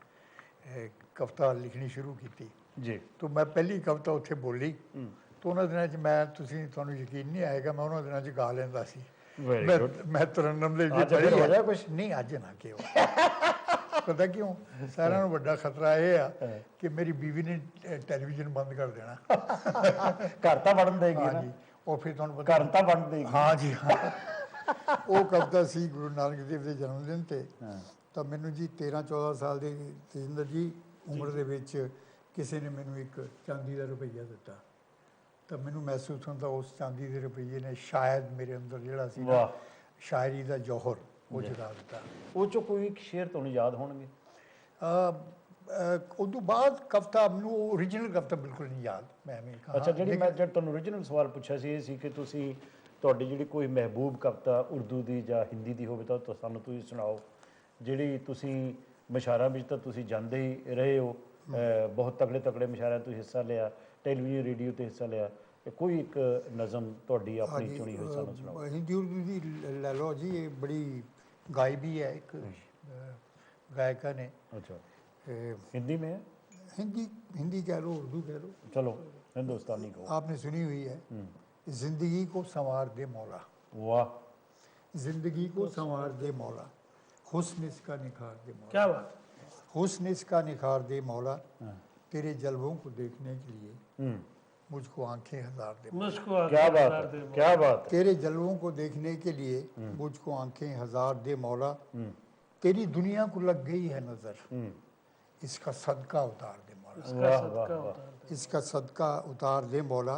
ਕਵਿਤਾ ਲਿਖਣੀ ਸ਼ੁਰੂ ਕੀਤੀ ਜੀ। ਤਾਂ ਮੈਂ ਪਹਿਲੀ ਕਵਿਤਾ ਉੱਥੇ ਬੋਲੀ, ਤਾਂ ਉਹਨਾਂ ਦਿਨਾਂ 'ਚ ਤੁਹਾਨੂੰ ਯਕੀਨ ਨਹੀਂ ਆਏਗਾ, ਮੈਂ ਉਹਨਾਂ ਦਿਨਾਂ 'ਚ ਗਾ ਲੈਂਦਾ ਸੀ। ਮੈਂ ਤਰਨਮ ਦੇ ਵਿੱਚ ਹੋਇਆ ਕੁਛ ਨਹੀਂ, ਅੱਜ ਨਾ ਕਿਉਂ ਪਤਾ ਕਿਉਂ? ਸਾਰਿਆਂ ਨੂੰ ਵੱਡਾ ਖਤਰਾ ਇਹ ਆ ਕਿ ਮੇਰੀ ਬੀਵੀ ਨੇ ਟੈਲੀਵਿਜ਼ਨ ਬੰਦ ਕਰ ਦੇਣਾ। ਘਰ ਤਾਂ ਵੜਨ ਦੇਗੀ ਨਾ। ਹਾਂਜੀ, ਉਹ ਫਿਰ ਤੁਹਾਨੂੰ ਪਤਾ ਘਰ ਤਾਂ ਵੜਨ ਦੇਗੀ। ਹਾਂ ਜੀ ਹਾਂ। ਉਹ ਕਵਿਤਾ ਸੀ ਗੁਰੂ ਨਾਨਕ ਦੇਵ ਦੇ ਜਨਮ ਦਿਨ ਤੇ। ਤਾਂ ਮੈਨੂੰ ਜੀ 13-14 ਸਾਲ ਦੀ ਤੇਜਿੰਦਰ ਜੀ ਉਮਰ ਦੇ ਵਿੱਚ ਕਿਸੇ ਨੇ ਮੈਨੂੰ ਇੱਕ ਚਾਂਦੀ ਦਾ ਰੁਪਈਆ ਦਿੱਤਾ, ਤਾਂ ਮੈਨੂੰ ਮਹਿਸੂਸ ਹੁੰਦਾ ਉਸ ਚਾਂਦੀ ਦੇ ਰੁਪਈਏ ਨੇ ਸ਼ਾਇਦ ਮੇਰੇ ਅੰਦਰ ਜਿਹੜਾ ਸੀ ਨਾ ਸ਼ਾਇਰੀ ਦਾ ਜੌਹਰ ਉਹ ਜਗਾ ਦਿੱਤਾ। ਉਹ ਚੋਂ ਕੋਈ ਇੱਕ ਸ਼ੇਰ ਤੁਹਾਨੂੰ ਯਾਦ ਹੋਣਗੇ? ਉਦੋਂ ਬਾਅਦ ਕਵਿਤਾ ਮੈਨੂੰ ਓਰੀਜਨਲ ਕਵਿਤਾ ਬਿਲਕੁਲ ਨਹੀਂ ਯਾਦ। ਮੈਂ ਅੱਛਾ, ਜਿਹੜੀ ਮੈਂ ਜਦ ਤੁਹਾਨੂੰ ਓਰੀਜਨਲ ਸਵਾਲ ਪੁੱਛਿਆ ਸੀ ਇਹ ਸੀ ਕਿ ਤੁਸੀਂ ਤੁਹਾਡੀ ਜਿਹੜੀ ਕੋਈ ਮਹਿਬੂਬ ਕਵਿਤਾ ਉਰਦੂ ਦੀ ਜਾਂ ਹਿੰਦੀ ਦੀ ਹੋਵੇ ਤਾਂ ਸਾਨੂੰ ਤੁਸੀਂ ਸੁਣਾਓ। ਜਿਹੜੀ ਤੁਸੀਂ ਮੁਸ਼ਾਇਰਿਆਂ ਵਿੱਚ ਤਾਂ ਤੁਸੀਂ ਜਾਂਦੇ ਹੀ ਰਹੇ ਹੋ, ਬਹੁਤ ਤਗੜੇ ਤਗੜੇ ਮੁਸ਼ਾਇਰਿਆਂ ਤੁਸੀਂ ਹਿੱਸਾ ਲਿਆ, ਟੈਲੀਵਿਜ਼ਨ ਰੇਡੀਓ 'ਤੇ ਹਿੱਸਾ ਲਿਆ, ਕੋਈ ਇੱਕ ਨਜ਼ਮ ਤੁਹਾਡੀ ਆਪਣੀ ਚੁਣੀ ਹੋਈ ਸਾਨੂੰ ਸੁਣਾਓ। ਹਿੰਦੀ ਉਰਦੂ ਦੀ ਲੈ ਲਓ ਜੀ, ਇਹ ਬੜੀ गाई भी है, एक गायिका ने। अच्छा, हिंदी में है? हिंदी कह लो, उर्दू कह लो, चलो हिंदुस्तानी को आपने सुनी हुई है। जिंदगी को संवार दे मौला। वाह। जिंदगी को संवार दे मौला, हुस्न इसका निखार दे मौला। क्या बात। हुस्न इसका निखार दे मौला, तेरे जलवों को देखने के लिए मुझको आंखें हजार दे। मुझको क्या बात है, क्या बात है। तेरे जलवों को देखने के लिए मुझको आंखें हजार दे मौला, तेरी दुनिया को लग गई है नजर, इसका सदका उतार दे मौला। इसका सदका उतार दे मौला।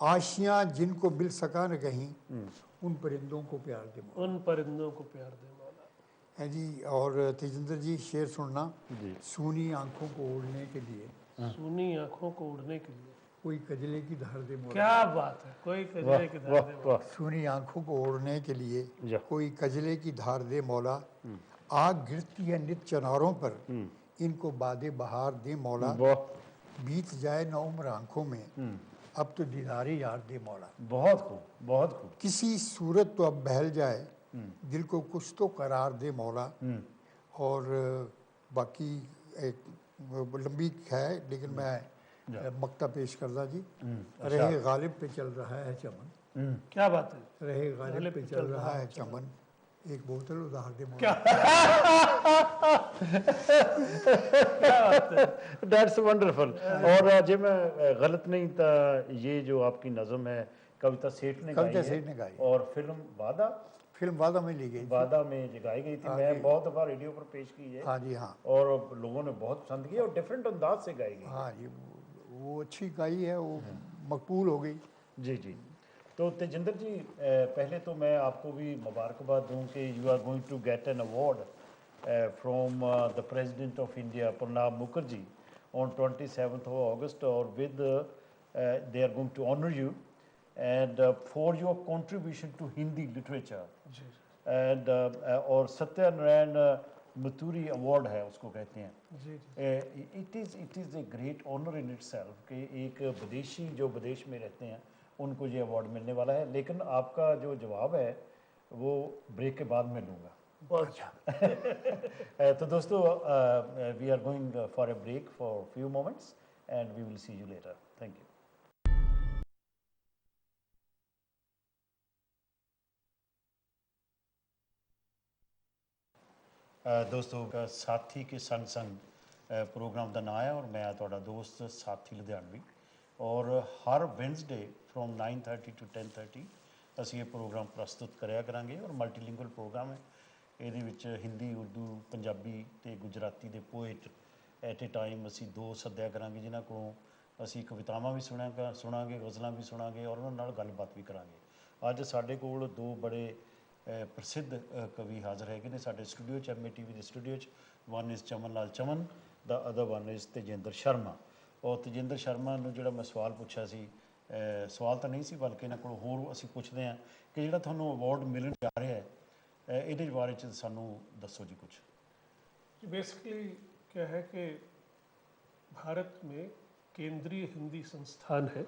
आशियां जिनको मिल सका न कहीं, उन परिंदों को प्यार दे मौला। उन परिंदों को प्यार दे मौला है जी। और तेजिंदर जी शेर सुनना। सूनी आंखों को ओढ़ने के लिए, सूनी आंखों को उड़ने के लिए कोई कजले की धार दे मौला। क्या बात है, कोई कजले की धार दे मौला। सूनी आंखों को ओढ़ने के लिए कोई कजले की धार दे मौला। आग गिरती है नित चनारों पर, इनको बादे बहार दे मौला। बीत जाए न उम्र आंखों में, अब तो दीदारी यार दे मौला। बहुत खूब, बहुत खूब। किसी सूरत तो अब बहल जाए, दिल को कुछ तो करार दे मौला। और बाकी एक लंबी है, लेकिन मैं मक्ता पेश करदा जी। रहे गालिब पे चल रहा है चमन। क्या बात है। रहे गालिब पे चल रहा है चमन, एक बोतल उधार दे मौला। That's wonderful. और जे मैं गलत नहीं था, ये जो आपकी नज़म है कविता सेठ ने गाई और फिल्म वादा में ली गई, वादा में गाई गई थी। मैं बहुत दफ़ा रेडियो पर पेश की है। हाँ जी हाँ। और लोगों ने बहुत पसंद की और डिफरेंट अंदाज से गाई गई। हाँ जी, वो अच्छी गाई है, वो मकबूल हो गई। जी जी। तो तेजिंदर जी, पहले तो मैं आपको भी मुबारकबाद दूं कि you are going to get an award from the president of India Pranab Mukherjee on 27th of August, और with they are going to honor you and for your contribution to Hindi literature। and और Satyanarayan मतूरी award है, उसको कहते हैं। It is a great honour in itself कि एक विदेशी जो विदेश में रहते हैं उनको ये अवार्ड मिलने वाला है। लेकिन आपका जो जवाब है वो ब्रेक के बाद मैं लूँगा। तो दोस्तों, we are going for a break for few moments and we will see you later. Thank you. दोस्तों, साथी के संग संग प्रोग्राम का नाम है और मैं थोड़ा दोस्त साथी लुधियानवी। और हर वेडनसडे फ्रॉम 9:30 to 10:30 ਅਸੀਂ ਇਹ ਪ੍ਰੋਗਰਾਮ ਪ੍ਰਸਤੁਤ ਕਰਿਆ ਕਰਾਂਗੇ। ਔਰ ਮਲਟੀਲਿੰਗੁਅਲ ਪ੍ਰੋਗਰਾਮ ਹੈ, ਇਹਦੇ ਵਿੱਚ ਹਿੰਦੀ, ਉਰਦੂ, ਪੰਜਾਬੀ ਤੇ ਗੁਜਰਾਤੀ ਦੇ ਪੋਇਟ ਐਟ ਏ ਟਾਈਮ ਅਸੀਂ ਦੋ ਸੱਦਿਆ ਕਰਾਂਗੇ, ਜਿਨ੍ਹਾਂ ਕੋਲੋਂ ਅਸੀਂ ਕਵਿਤਾਵਾਂ ਵੀ ਸੁਣਾਂਗੇ, ਗਜ਼ਲਾਂ ਵੀ ਸੁਣਾਂਗੇ ਔਰ ਉਹਨਾਂ ਨਾਲ ਗੱਲਬਾਤ ਵੀ ਕਰਾਂਗੇ। ਅੱਜ ਸਾਡੇ ਕੋਲ ਦੋ ਬੜੇ ਪ੍ਰਸਿੱਧ ਕਵੀ ਹਾਜ਼ਰ ਹੈਗੇ ਨੇ ਸਾਡੇ ਸਟੂਡੀਓ 'ਚ, MATV ਦੇ ਸਟੂਡੀਓ 'ਚ। One is Chaman Lal Chaman, the other one is Tejinder Sharma. ਔਰ ਤੇਜਿੰਦਰ ਸ਼ਰਮਾ ਨੂੰ ਜਿਹੜਾ ਮੈਂ ਸਵਾਲ ਪੁੱਛਿਆ ਸੀ ਸਵਾਲ ਤਾਂ ਨਹੀਂ ਸੀ ਬਲਕਿ ਇਹਨਾਂ ਕੋਲ ਹੋਰ ਅਸੀਂ ਪੁੱਛਦੇ ਹਾਂ ਕਿ ਜਿਹੜਾ ਤੁਹਾਨੂੰ ਅਵਾਰਡ ਮਿਲਣ ਜਾ ਰਿਹਾ ਹੈ ਇਹਦੇ ਬਾਰੇ ਚ ਸਾਨੂੰ ਦੱਸੋ ਜੀ ਕੁਝ। बेसिकली क्या है कि भारत में केंद्रीय हिंदी संस्थान है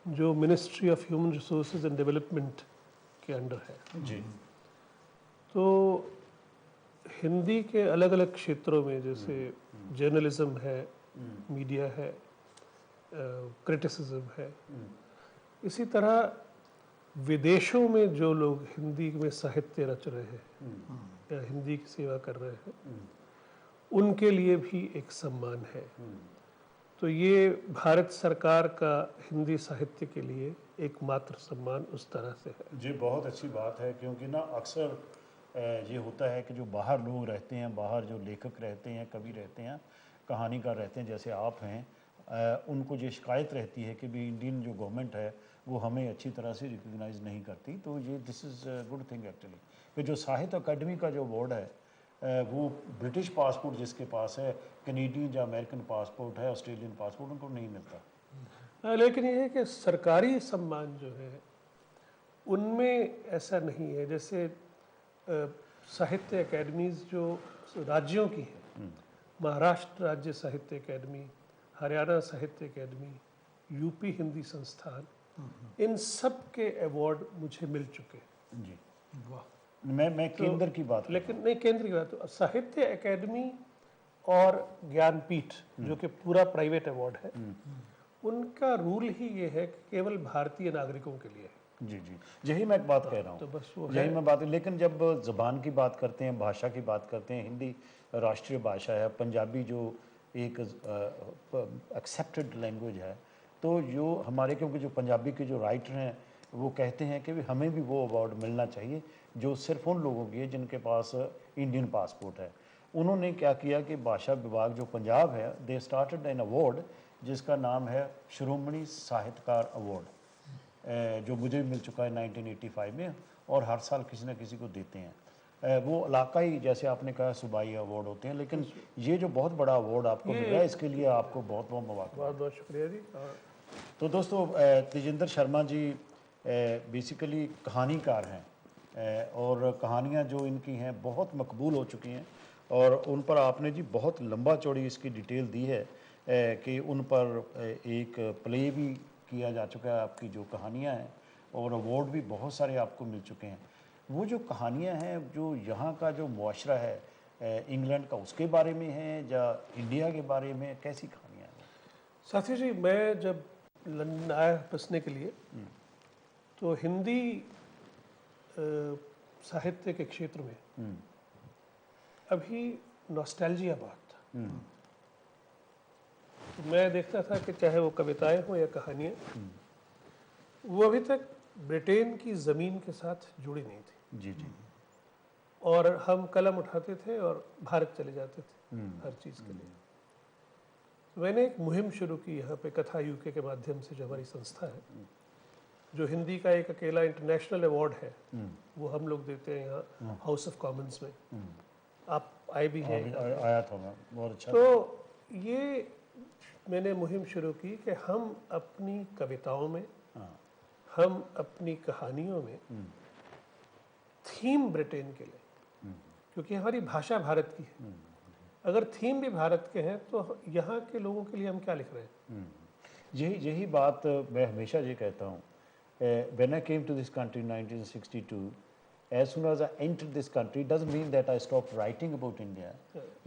जो ministry of human resources and development के अंडर है जी। तो हिंदी के अलग अलग क्षेत्रों में जैसे जर्नलिज्म है, मीडिया है, क्रिटिसिज्म है, इसी तरह विदेशों में जो लोग हिंदी में साहित्य रच रहे हैं या हिंदी की सेवा कर रहे हैं उनके लिए भी एक सम्मान है। तो ये भारत सरकार का हिंदी साहित्य के लिए एकमात्र सम्मान उस तरह से है। जी, बहुत अच्छी बात है क्योंकि ना अक्सर ये होता है कि जो बाहर लोग रहते हैं, बाहर जो लेखक रहते हैं, कवि रहते हैं, कहानीकार रहते हैं जैसे आप हैं, उनको ये शिकायत रहती है कि भी इंडियन जो गवर्नमेंट है वो हमें अच्छी तरह से रिकग्नाइज नहीं करती। तो ये this is good thing actually कि जो साहित्य अकेडमी का जो अवार्ड है वो ब्रिटिश पासपोर्ट जिसके पास है, कनेडियन या अमेरिकन पासपोर्ट है, ऑस्ट्रेलियन पासपोर्ट, उनको नहीं मिलता। लेकिन ये है कि सरकारी सम्मान जो है उनमें ऐसा नहीं है। जैसे साहित्य अकेडमीज जो राज्यों की हैं, महाराष्ट्र राज्य साहित्य अकेडमी, हरियाणा साहित्य अकेडमी, यूपी हिंदी संस्थान, इन सब के अवार्ड मुझे मिल चुके हैं। जी, वाह। मैं केंद्र की बात, लेकिन नहीं, केंद्र की बात तो साहित्य अकेडमी और ज्ञानपीठ जो कि पूरा प्राइवेट अवार्ड है, उनका रूल ही ये है कि केवल भारतीय नागरिकों के लिए है। जी जी, यही मैं बात कह रहा हूँ। तो बस वो यही मैं बात, लेकिन जब ज़बान की बात करते हैं, भाषा की बात करते हैं, हिंदी राष्ट्रीय भाषा है, पंजाबी जो एक एक्सेप्टेड लैंग्वेज है, तो जो हमारे, क्योंकि जो पंजाबी के जो राइटर हैं वो कहते हैं कि हमें भी वो अवार्ड मिलना चाहिए जो सिर्फ उन लोगों की है जिनके पास इंडियन पासपोर्ट है। उन्होंने क्या किया कि भाषा विभाग जो पंजाब है, दे स्टार्टेड एन अवार्ड जिसका नाम है श्रोमणी साहित्यकार अवार्ड, जो मुझे भी मिल चुका है 1985 में, और हर साल किसी न किसी को देते हैं। वो इलाकाई, जैसे आपने कहा, सूबाई अवार्ड होते हैं, लेकिन ये जो बहुत बड़ा अवार्ड आपको मिल रहा है इसके लिए आपको बहुत बहुत मुबारक। बहुत बहुत शुक्रिया जी। तो दोस्तों, तेजिंदर शर्मा जी बेसिकली कहानीकार हैं और कहानियाँ जो इनकी हैं बहुत मकबूल हो चुकी हैं, और उन पर आपने जी बहुत लंबा चौड़ी इसकी डिटेल दी है कि उन पर एक प्ले भी किया जा चुका है, आपकी जो कहानियाँ हैं, और अवार्ड भी बहुत सारे आपको मिल चुके हैं। वो जो कहानियाँ हैं, जो यहाँ का जो मुआशरा है इंग्लैंड का, उसके बारे में है या इंडिया के बारे में, कैसी कहानियाँ हैं? साथी जी, मैं जब लंदन आया बसने के लिए तो हिंदी साहित्य के क्षेत्र में अभी नॉस्टैल्जिया बहुत था। तो मैं देखता था कि चाहे वो कविताएं हो या कहानियाँ, वो अभी तक ब्रिटेन की ज़मीन के साथ जुड़ी नहीं थी। जी जी। और हम कलम उठाते थे और भारत चले जाते थे हर चीज़ के लिए। तो मैंने एक मुहिम शुरू की यहाँ पे कथा यूके के माध्यम से, जो हमारी संस्था है, जो हिंदी का एक अकेला इंटरनेशनल अवार्ड है, वो हम लोग देते हैं यहाँ हाउस ऑफ कॉमन्स में। आप आए भी हैं? आया था मैं, बहुत अच्छा। तो ये मैंने मुहिम शुरू की कि हम अपनी कविताओं में, हम अपनी कहानियों में थीम ब्रिटेन के लिए, क्योंकि हमारी भाषा भारत की है, अगर थीम भी भारत के हैं तो यहाँ के लोगों के लिए हम क्या लिख रहे हैं? यही बात मैं हमेशा ये कहता हूँ। When I came to this country in 1962, as soon as I entered this country, it doesn't mean that I stopped writing about India.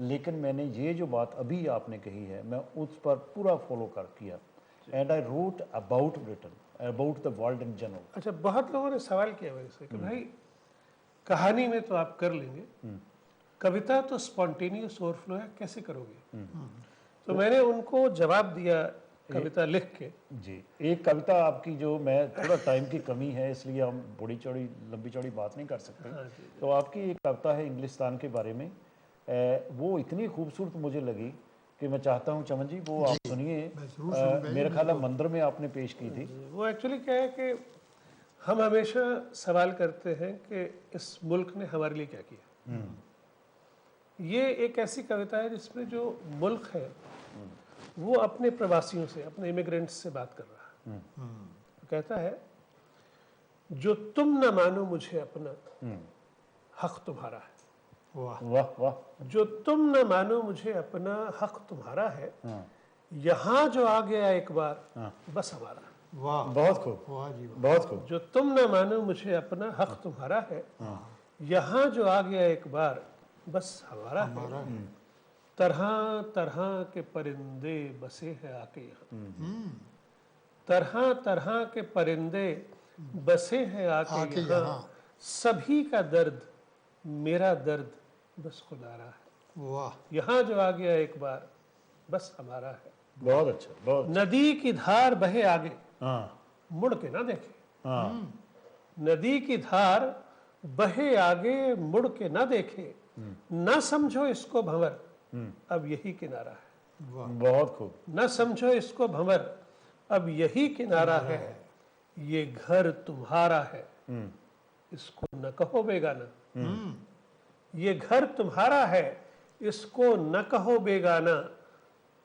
लेकिन मैंने ये जो बात अभी आपने कही है, मैं उस पर पूरा फॉलो किया, and I wrote about Britain, about the world in general. अच्छा, बहुत लोगों ने सवाल किया मेरे से कि भाई कहानी में तो आप कर लेंगे, कविता तो स्पॉन्टेनियस ओवरफ्लो है, कैसे करोगे? तो मैंने उनको जवाब दिया कविता लिख के। जी, एक कविता आपकी, जो मैं थोड़ा टाइम की कमी है इसलिए हम बड़ी चौड़ी लंबी चौड़ी बात नहीं कर सकते। तो आपकी एक कविता है इंग्लिस्तान के बारे में, वो इतनी खूबसूरत मुझे लगी कि मैं चाहता हूँ चमन जी वो आप सुनिए। मेरे ख्याल है मंदिर में आपने पेश की थी। वो एक्चुअली क्या है कि हम हमेशा सवाल करते हैं कि इस मुल्क ने हमारे लिए क्या किया। ये एक ऐसी कविता है जिसमें जो मुल्क है वो अपने प्रवासियों से, अपने इमिग्रेंट्स से बात कर रहा है। तो कहता है, जो तुम न मानो मुझे अपना, हक तुम्हारा है। वाह वाह वाह। जो तुम न मानो मुझे अपना, हक तुम्हारा है। यहाँ जो आ गया एक बार, बस हमारा। वाह बहुत खूब, वाह जी वाह। बहुत खूब। जो तुम न मानो मुझे अपना, हक तुम्हारा है। यहाँ जो आ गया एक बार, बस हमारा है। तरह तरह के परिंदे बसे हैं आके यहाँ। तरह तरह के परिंदे बसे हैं आके यहाँ। सभी का दर्द मेरा दर्द बस खुदा रहा है। वाह यहाँ जो आ गया एक बार, बस हमारा है। बहुत अच्छा, बहुत। नदी की धार बहे आगे, हाँ मुड़ के ना देखे। हाँ। नदी की धार बहे आगे, मुड़ के ना देखे। न समझो इसको भंवर, अब यही किनारा है। बहुत खूब। न समझो इसको भंवर, अब यही किनारा है। ये घर तुम्हारा है, इसको न कहो बेगाना। ये घर तुम्हारा है, इसको न कहो बेगाना।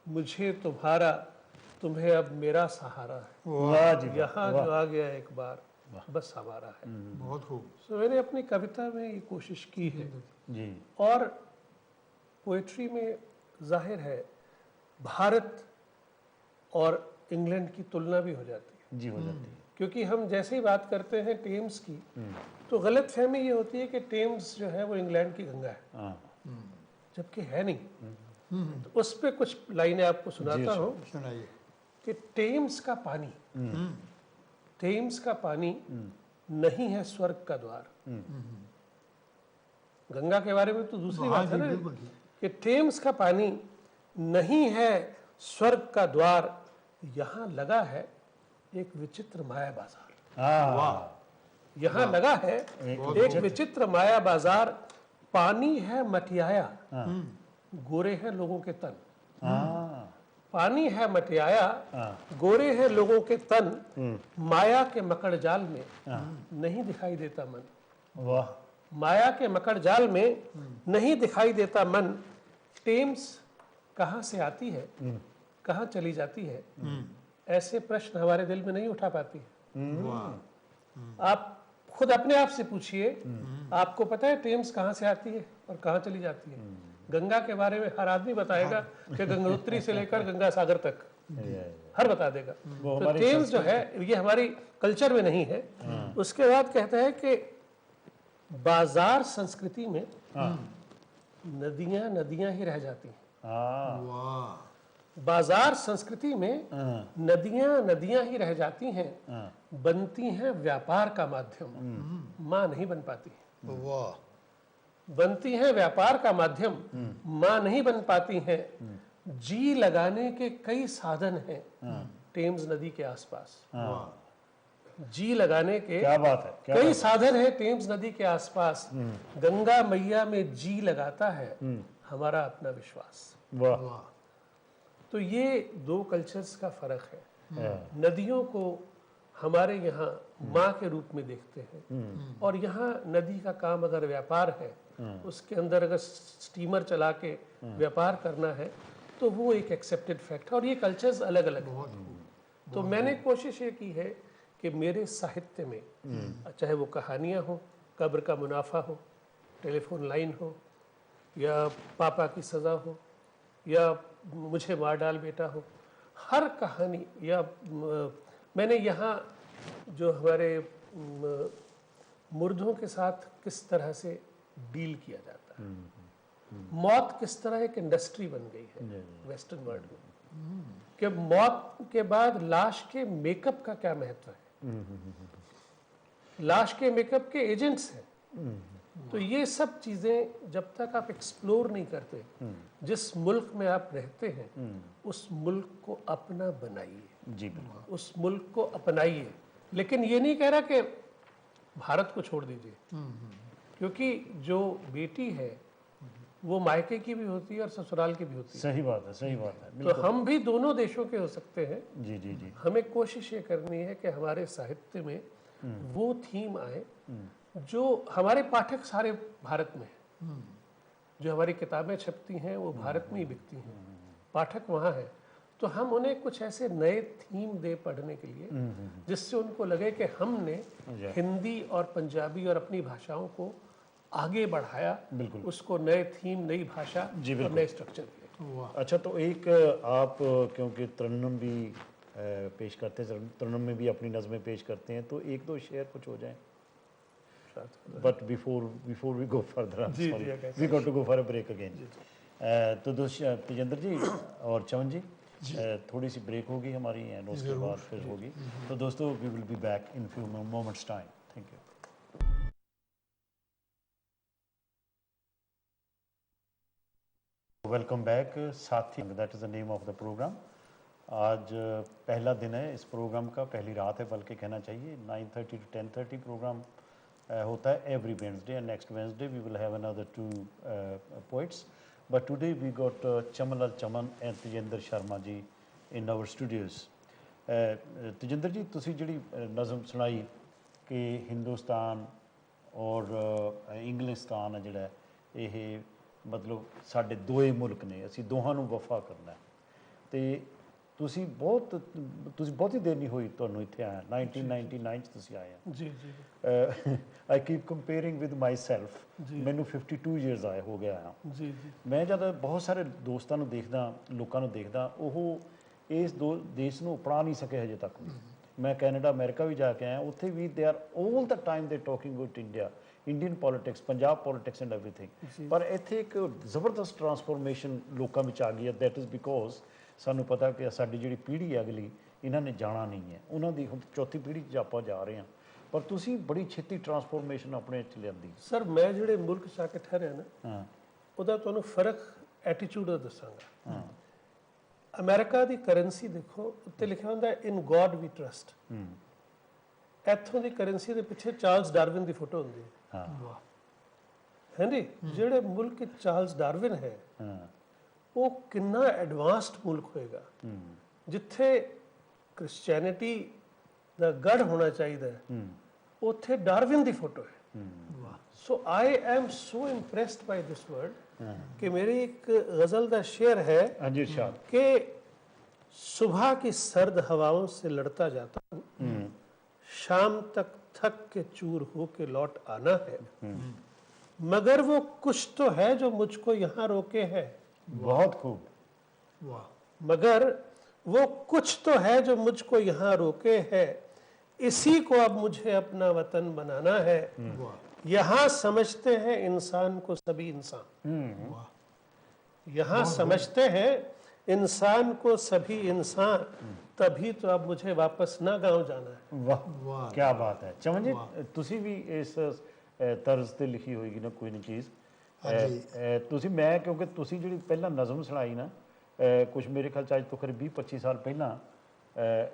मुझे तुम्हारा, तुम्हें अब मेरा सहारा है। वाह जी वाह। यहाँ जो आ गया एक बार, बस हमारा है। बहुत खूब। तो मैंने अपनी कविता में ये कोशिश की है। जी। और पोएट्री में जाहिर है भारत और इंग्लैंड की तुलना भी हो जाती है, जी हो जाती है। क्योंकि हम जैसे ही बात करते हैं टेम्स की, तो गलत फहमी ये होती है कि टेम्स जो है वो इंग्लैंड की गंगा है, हाँ जबकि है नहीं। तो उस पे कुछ लाइनें आपको सुनाता हूँ सुनाइए। कि टेम्स का पानी, टेम्स का पानी नहीं है स्वर्ग का द्वार। गंगा के बारे में तो दूसरी बात है ना, कि टेम्स का पानी नहीं है स्वर्ग का द्वार। यहाँ लगा है एक विचित्र माया बाजार। हाँ। यहाँ लगा है एक विचित्र माया बाजार। पानी है मटियाया, गोरे हैं लोगों के तन। पानी है मटियाया, गोरे हैं लोगों के तन। माया के मकड़ जाल में नहीं दिखाई देता मन। वाह। माया के मकड़ जाल में नहीं दिखाई देता मन। टेम्स कहाँ से आती है, कहाँ चली जाती है, ऐसे प्रश्न हमारे दिल में नहीं उठा पाती है। आप खुद अपने आप से पूछिए, आपको पता है टेम्स कहाँ से आती है और कहाँ चली जाती है? गंगा के बारे में हर आदमी बताएगा कि गंगोत्री से लेकर गंगा सागर तक, हर बता देगा। तो टेम्स जो है ये हमारी कल्चर में नहीं है। उसके बाद कहता है कि बाजार संस्कृति में नदियां नदियां ही रह जाती हैं। वाह बाजार संस्कृति में नदियां नदियां ही रह जाती हैं, बनती हैं व्यापार का माध्यम, मां नहीं बन पाती। वाह बनती हैं व्यापार का माध्यम, मां नहीं बन पाती हैं। जी लगाने के कई साधन हैं टेम्स नदी के आसपास। जी लगाने के क्या बात है, क्या कई साधन है टेम्स नदी के आसपास। गंगा मैया में जी लगाता है हमारा अपना विश्वास। वाह। तो ये दो कल्चर्स का फर्क है। नदियों को हमारे यहाँ माँ के रूप में देखते हैं, और यहाँ नदी का काम अगर व्यापार है, उसके अंदर अगर स्टीमर चला के व्यापार करना है, तो वो एक एक्सेप्टेड फैक्ट है। और ये कल्चर्स अलग अलग हैं। तो मैंने कोशिश ये की है कि मेरे साहित्य में, चाहे वो कहानियाँ हो, कब्र का मुनाफा हो, टेलीफोन लाइन हो, या पापा की सज़ा हो, या मुझे मार डाल बेटा हो, हर कहानी, या मैंने यहाँ जो हमारे मुर्दों के साथ किस तरह से डील किया जाता है, मौत किस तरह एक इंडस्ट्री बन गई है वेस्टर्न वर्ल्ड में, कि मौत के बाद लाश के मेकअप का क्या महत्व है। लाश के मेकअप के एजेंट्स हैं। तो ये सब चीजें जब तक आप एक्सप्लोर नहीं करते, जिस मुल्क में आप रहते हैं उस मुल्क को अपना बनाइए, जी बिल्कुल, उस मुल्क को अपनाइए। लेकिन ये नहीं कह रहा कि भारत को छोड़ दीजिए, क्योंकि जो बेटी है वो मायके की भी होती है और ससुराल की भी होती है। सही बात है, सही बात है, तो बिल्कुल। हम भी दोनों देशों के हो सकते हैं। जी जी जी। हमें कोशिश ये करनी है कि हमारे साहित्य में वो थीम आए जो हमारे पाठक सारे भारत में हैं। जो हमारी किताबें छपती हैं वो भारत में ही बिकती हैं, पाठक वहाँ हैं। तो हम उन्हें कुछ ऐसे नए थीम दे पढ़ने के लिए जिससे उनको लगे कि हमने हिंदी और पंजाबी और अपनी भाषाओं को आगे बढ़ाया, बिल्कुल। उसको नए थीम, नई भाषा और नए स्ट्रक्चर दिए। अच्छा, तो एक आप क्योंकि तरन्नुम भी पेश करते हैं, तरन्नुम में भी अपनी नज़में पेश करते हैं, तो एक दो शेयर कुछ हो जाए। But before we go further, we got to go for a break again. तो तेजेंद्र जी और चमन जी, थोड़ी सी ब्रेक होगी हमारी एंड उसके बाद फिर होगी। तो दोस्तों, we will be back in few moments time. Thank you. Welcome back. Saathi, that is the name of the program. आज पहला दिन है इस प्रोग्राम का, पहली रात है बल्कि कहना चाहिए। 9:30 to 10:30 प्रोग्राम होता है every Wednesday, and next Wednesday we will have another 2 poets, but today we got Chamanlal Chaman and Tejendra Sharma ji in our studios. Tejendra ji, तुसी जिहड़ी नज़म सुनाई कि हिंदुस्तान और इंग्लिस्तान है जिहड़ा, ये मतलब साडे दोए मुल्क ने, असी दोहां नूं वफा करना है। ते तुसी बहुती देर नहीं हुई तुहानूं इत्थे आया, 1999 च तुसी आए हैं। जी जी I keep comparing with myself, मैनू 52 ईयर्स आए हो गया हाँ। जी जी मैं जद बहुत सारे दोस्तों को देखदा, लोगों को देखदा, ਉਹ ਇਸ ਦੇਸ਼ ਨੂੰ ਅਪਣਾ नहीं सके हजे तक भी। मैं कैनेडा अमेरिका भी जाके आया, उत्थे भी they are all the time they talking about Indian politics, Punjab politics and everything. पर इत्थे एक ਜ਼ਬਰਦਸਤ ट्रांसफॉर्मेशन लोगों में आ गई है। दैट इज़ बिकॉज सानू पता कि साडी जिहड़ी पीढ़ी है अगली, इन्हां ने जाना नहीं है, उन्होंने हुण चौथी पीढ़ी च आपां जा रहे हैं। पर तुसी बड़ी छेती ट्रांसफॉर्मेशन अपने च लियांदी। सर, मैं ਜਿਹੜੇ ਮੁਲਕ 'ਚ ਆ ਕੇ ਠਹਿਰਿਆ ਨਾ, हाँ ਉਹਦਾ ਤੁਹਾਨੂੰ ਫਰਕ ਐਟੀਟਿਊਡ ਦਾ ਦੱਸਾਂਗਾ। ਅਮਰੀਕਾ ਦੀ ਕਰੰਸੀ ਦੇਖੋ, ਉੱਤੇ ਲਿਖਿਆ ਹੁੰਦਾ ਇਨ ਗੋਡ ਵੀ ਟਰਸਟ। ਇੱਥੋਂ ਦੀ ਕਰੰਸੀ ਦੇ ਪਿੱਛੇ ਚਾਰਲਸ ਡਾਰਵਿਨ ਦੀ ਫੋਟੋ ਹੁੰਦੀ ਹੈ। हाँ ਹਾਂਜੀ, ਜਿਹੜੇ ਮੁਲਕ 'ਚ ਚਾਰਲਸ ਡਾਰਵਿਨ ਹੈ, हाँ ਉਹ ਕਿੰਨਾ ਐਡਵਾਂਸਡ ਮੁਲਕ ਹੋਏਗਾ, ਜਿੱਥੇ ਕ੍ਰਿਸਚੀਅਨਿਟੀ ਦਾ ਗੜ ਹੋਣਾ ਚਾਹੀਦਾ ਹੈ, ਉੱਥੇ ਡਾਰਵਿਨ ਦੀ ਫੋਟੋ ਹੈ। So I am so impressed by this word कि मेरी एक गज़ल का शेर है कि सुबह की सर्द हवाओं से लड़ता जाता हूँ, शाम तक थक के चूर हो के लौट आना है, मगर वो कुछ तो है जो मुझको यहाँ रोके है। बहुत खूब। वाह। मगर वो कुछ तो है जो मुझको यहाँ रोके है, इसी को अब मुझे अपना वतन बनाना है। यहाँ समझते हैं इंसान को सभी इंसान, यहाँ समझते हैं इंसान को सभी इंसान, तभी तो अब मुझे वापस ना गांव जाना है। वाह, क्या बात है। चमन जी, तुसी भी इस तर्ज ते लिखी होगी ना कोई ना चीज़। तुसी, मैं क्योंकि तुसी जिहड़ी पहला नज़म सुनाई ना, कुछ मेरे ख्याल अज तो करीब 20-25 साल पहला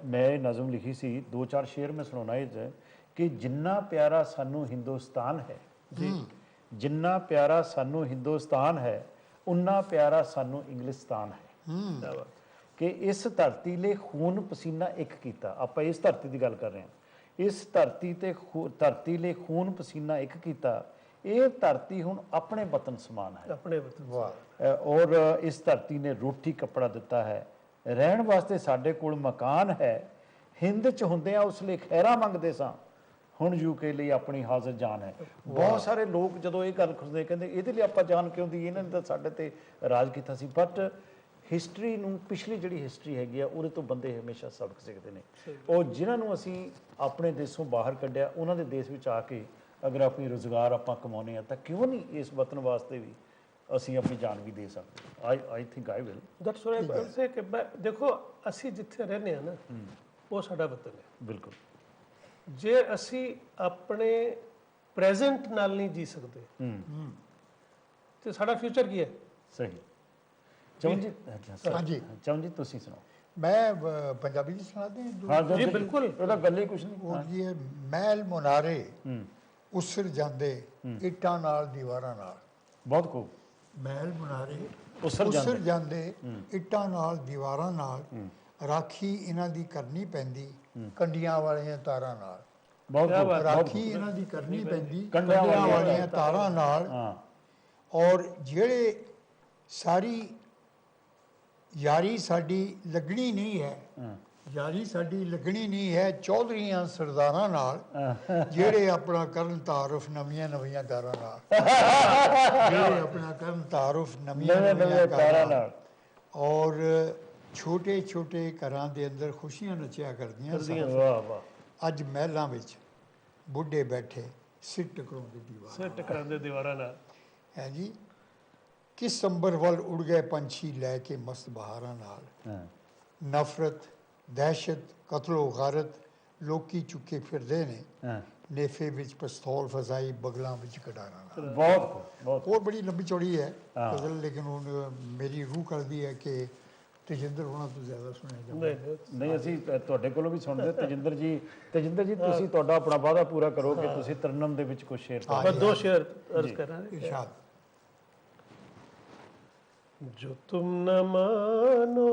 मैं नज़म लिखी सी, 2-4 शेर मैं सुनाना है कि जिन्ना प्यारा सानू हिंदुस्तान है, जिन्ना प्यारा सानू हिंदुस्तान है, उन्ना प्यारा सानू इंग्लिस्तान है। कि इस धरती ले खून पसीना एक कीता, आपां इस धरती की गल कर रहे हैं, इस धरती ले खून पसीना एक कीता, ये धरती हुण अपने वतन समान है, अपने वतन। वाह। और इस धरती ने रोटी कपड़ा दिता है, रहन वास्ते साडे कोल मकान है, हिंद च हुंदिआं उस लई खैरा मंगदे सां, हुण यूके ਲਈ ਆਪਣੀ ਹਾਜ਼ਰ ਜਾਨ ਹੈ। ਬਹੁਤ ਸਾਰੇ ਲੋਕ ਜਦੋਂ ਇਹ ਗੱਲ ਖੁੱਸਦੇ ਕਹਿੰਦੇ ਇਹਦੇ ਲਈ ਆਪਾਂ ਜਾਨ ਕਿਉਂ ਦੀ, ਇਹਨਾਂ ਨੇ ਤਾਂ ਸਾਡੇ ਤੇ ਰਾਜ ਕੀਤਾ ਸੀ। ਬਟ ਹਿਸਟਰੀ ਨੂੰ, ਪਿਛਲੀ ਜਿਹੜੀ ਹਿਸਟਰੀ ਹੈਗੀ ਆ, ਉਹਦੇ ਤੋਂ ਬੰਦੇ ਹਮੇਸ਼ਾ ਸਬਕ ਸਿੱਖਦੇ ਨੇ। ਉਹ ਜਿਨ੍ਹਾਂ ਨੂੰ ਅਸੀਂ ਆਪਣੇ ਦੇਸ਼ੋਂ ਬਾਹਰ ਕੱਢਿਆ, ਉਹਨਾਂ ਦੇ ਦੇਸ਼ ਵਿੱਚ ਆ ਕੇ ਅਗਰ ਆਪਣੀ ਰੁਜ਼ਗਾਰ ਆਪਾਂ ਕਮਾਉਂਦੇ ਆ, ਤਾਂ ਕਿਉਂ ਨਹੀਂ ਇਸ ਵਤਨ ਵਾਸਤੇ ਵੀ ਅਸੀਂ ਆਪਣੀ ਜਾਨ ਵੀ ਦੇ ਸਕਦੇ। I think I will. That's why I say ਕਿ ਦੇਖੋ, ਅਸੀਂ ਜਿੱਥੇ ਰਹਿੰਦੇ ਆ ਨਾ, ਉਹ ਸਾਡਾ ਵਤਨ ਹੈ। ਬਿਲਕੁਲ। ਜੇ ਅਸੀਂ ਆਪਣੇ ਪ੍ਰੈਜ਼ੈਂਟ ਨਾਲ ਨਹੀਂ ਜੀ ਸਕਦੇ ਤੇ ਸਾਡਾ ਫਿਊਚਰ ਕੀ ਹੈ? ਸਹੀ। ਚਮਨ ਜੀ, ਹਾਂਜੀ ਚਮਨ ਜੀ ਤੁਸੀਂ ਸੁਣਾਓ। मैं पंजाबी जी सुना दें? हाँ जी बिल्कुल। ਉਹਦਾ ਗੱਲ ਹੀ ਕੁਛ ਨਹੀਂ। ਉਹ ਜੀ ਹੈ, ਮਹਿਲ ਮੁਨਾਰੇ ਉਸਰ ਜਾਂਦੇ ਇੱਟਾਂ ਨਾਲ ਦੀਵਾਰਾਂ ਨਾਲ। ਬਹੁਤ ਖੂਬ। ਮਹਿਲ ਮੁਨਾਰੇ ਉਸਰ ਜਾਂਦੇ ਇੱਟਾਂ ਨਾਲ ਦੀਵਾਰਾਂ ਨਾਲ, ਰਾਖੀ ਇਹਨਾਂ ਦੀ ਕਰਨੀ ਪੈਂਦੀ ਕੰਡੀਆਂ ਵਾਲੀਆਂ ਤਾਰਾਂ ਨਾਲ। ਬਹੁਤ ਖੂਬ। ਰਾਖੀ ਇਹਨਾਂ ਦੀ ਕਰਨੀ ਪੈਂਦੀ ਕੰਡੀਆਂ ਵਾਲੀਆਂ ਤਾਰਾਂ ਨਾਲ। ਔਰ ਜਿਹੜੇ ਸਾਰੀ यारी साडी लगनी नहीं है, यारी साडी लगनी नहीं है चौधरीਆਂ ਸਰਦਾਰਾਂ ਨਾਲ ਜਿਹੜੇ ਆਪਣਾ ਕਰਨ ਤਾਰਫ ਨਵੀਆਂ ਨਵੀਆਂ ਕਾਰਾਂ ਨਾਲ ਜਿਹੜੇ ਆਪਣਾ ਕਰਨ ਤਾਰਫ ਨਵੀਆਂ ਨਵੀਆਂ ਕਾਰਾਂ ਨਾਲ ਔਰ ਛੋਟੇ ਛੋਟੇ ਘਰਾਂ ਦੇ ਅੰਦਰ ਖੁਸ਼ੀਆਂ ਨਚਿਆ ਕਰਦੀਆਂ ਸਨ। ਵਾਹ ਵਾਹ। ਅੱਜ ਮਹਿਲਾਂ ਵਿੱਚ ਬੁੱਢੇ ਬੈਠੇ ਸਿਰ ਟਕਰਾਉਂਦੇ ਦੀਵਾਰ सिर टकराते दीवारा ना ਹੈ ਜੀ। ਕਿਸ ਅੰਬਰ ਵੱਲ ਉੜ ਗਏ ਪੰਛੀ ਲੈ ਕੇ ਮਸਤ ਬਹਾਰਾਂ ਨਾਲ ਹਾਂ ਨਫ਼ਰਤ ਦਹਿਸ਼ਤ ਕਤਲੋ ਗਾਰਤ ਲੋਕੀ ਚੁੱਕੇ ਫਿਰਦੇ ਨੇ ਹਾਂ ਨੇਫੇ ਵਿੱਚ ਪਿਸਤੌਲ ਫਜ਼ਾਈ ਬਗਲਾਂ ਵਿੱਚ ਕਟਾਰਾਂ ਨਾਲ। ਬਹੁਤ ਬਹੁਤ। ਹੋਰ ਬੜੀ ਲੰਬੀ ਚੌੜੀ ਹੈ ਗਜ਼ਲ, ਲੇਕਿਨ ਹੁਣ ਮੇਰੀ ਰੂਹ ਕਰਦੀ ਹੈ ਕਿ ਤੇਜਿੰਦਰ ਹੋਣਾ ਤੋਂ ਜ਼ਿਆਦਾ ਸੁਣਿਆ ਜਾਵੇ। नहीं ਨਹੀਂ ਅਸੀਂ ਤੁਹਾਡੇ ਕੋਲੋਂ ਵੀ ਸੁਣਦੇ। ਤੇਜਿੰਦਰ ਜੀ ਤੁਸੀਂ ਤੁਹਾਡਾ ਆਪਣਾ ਵਾਅਦਾ ਪੂਰਾ ਕਰੋ ਕਿ ਤੁਸੀਂ ਤਰਨਮ ਦੇ ਵਿੱਚ ਕੁਝ ਸ਼ੇਰ ਪਾਓ। मैं 2 शेर अर्ज कर रहा है। ਇਰਸ਼ਾਦ। जो तुम न मानो,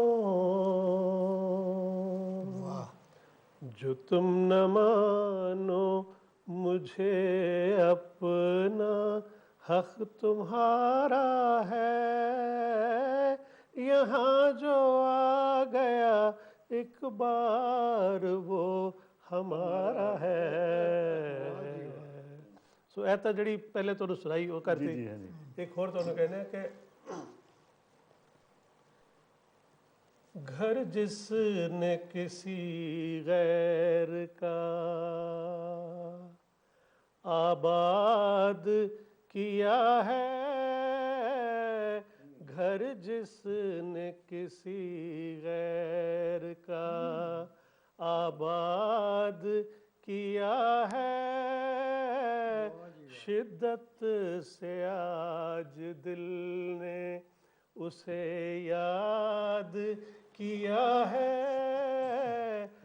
जो तुम न मानो मुझे अपना, हक तुम्हारा है यहाँ जो आ गया एक बार वो हमारा है। सो ऐता जड़ी पहले तो सुनाई वो करती। जी, हाँ जी। एक और तो कहना है कि घर जिसने किसी गैर का आबाद किया है, घर जिसने किसी गैर का आबाद किया है, शिद्दत से आज दिल ने उसे याद किया है,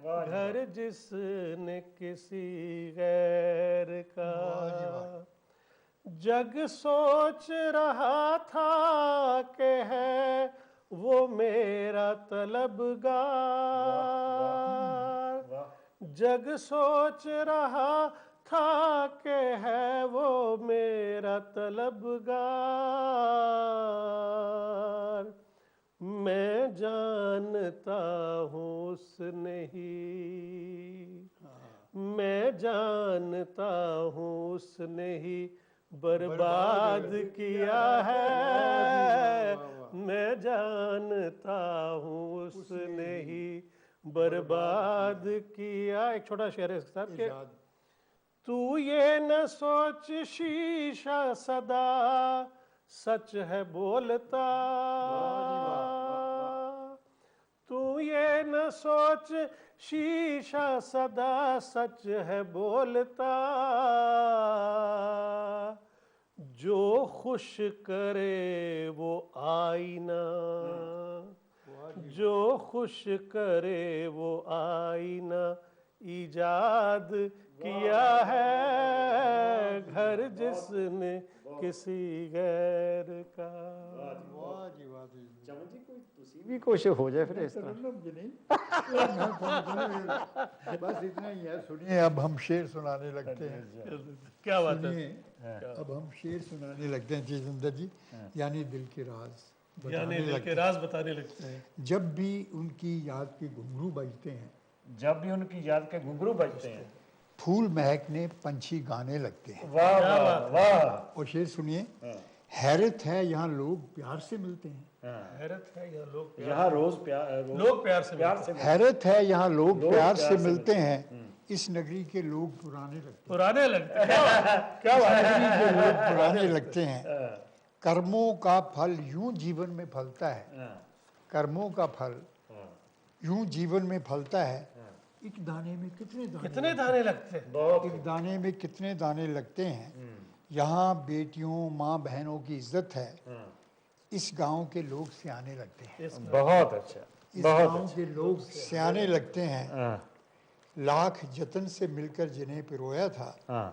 घर जिसने किसी गैर का। जग सोच रहा था कि है वो मेरा तलबगार, जग सोच रहा था कि है वो मेरा तलबगार, मैं जानता हूँ उसने ही, मैं जानता हूँ उसने ही बर्बाद किया है, मैं जानता हूँ उसने ही बर्बाद किया। एक छोटा शेर है इसके साथ कि तू ये न सोच शीशा सदा सच है बोलता, तू ये न सोच शीशा सदा सच है बोलता, जो खुश करे वो आईना, जो खुश करे वो आईना ईजाद किया है, घर जिसने किसी गैर का। ਵਾਹ ਜੀ ਵਾਹ ਜੀ। ਚਮਨ ਜੀ ਕੋਈ ਤੁਸੀਂ ਵੀ ਕੁਝ ਹੋ ਜਾਏ ਫਿਰ ਇਸ ਤਰ੍ਹਾਂ। तरन्नुम जी नहीं, बस इतना ही है। सुनिए अब हम शेर सुनाने लगते हैं। क्या बात है। सुनिए अब हम शेर सुनाने लगते हैं जितेंद्र जी, यानी दिल के राज यानी बताने दिल लगते के राज बताने लगते हैं। हैं। जब भी उनकी याद के घुंघरू बजते हैं, जब भी उनकी याद के घुंघरू बजते हैं, फूल महकने पंछी गाने लगते हैं। वाह वाह वाह। और शेर सुनिए, हैरत है यहाँ लोग प्यार से मिलते हैं, हैरत है यहाँ लोग यहाँ रोज लोग प्यार से हैरत है यहाँ लोग प्यार से मिलते हैं, इस नगरी के लोग पुराने लगते हैं, पुराने लगते हैं। क्या बात है। नगरी के लोग पुराने लगते हैं। कर्मों का फल यूं जीवन में फलता है, कर्मों का फल यूं जीवन में फलता है, एक दाने में कितने दाने, कितने दाने लगते हैं। एक दाने में कितने दाने लगते हैं। यहाँ बेटियों माँ बहनों की इज्जत है, इस गांव के लोग सियाने लगते हैं, बहुत अच्छा। इस गांव के लोग सियाने लगते हैं। हाँ लाख जतन से मिलकर जिन्हें पिरोया था, हाँ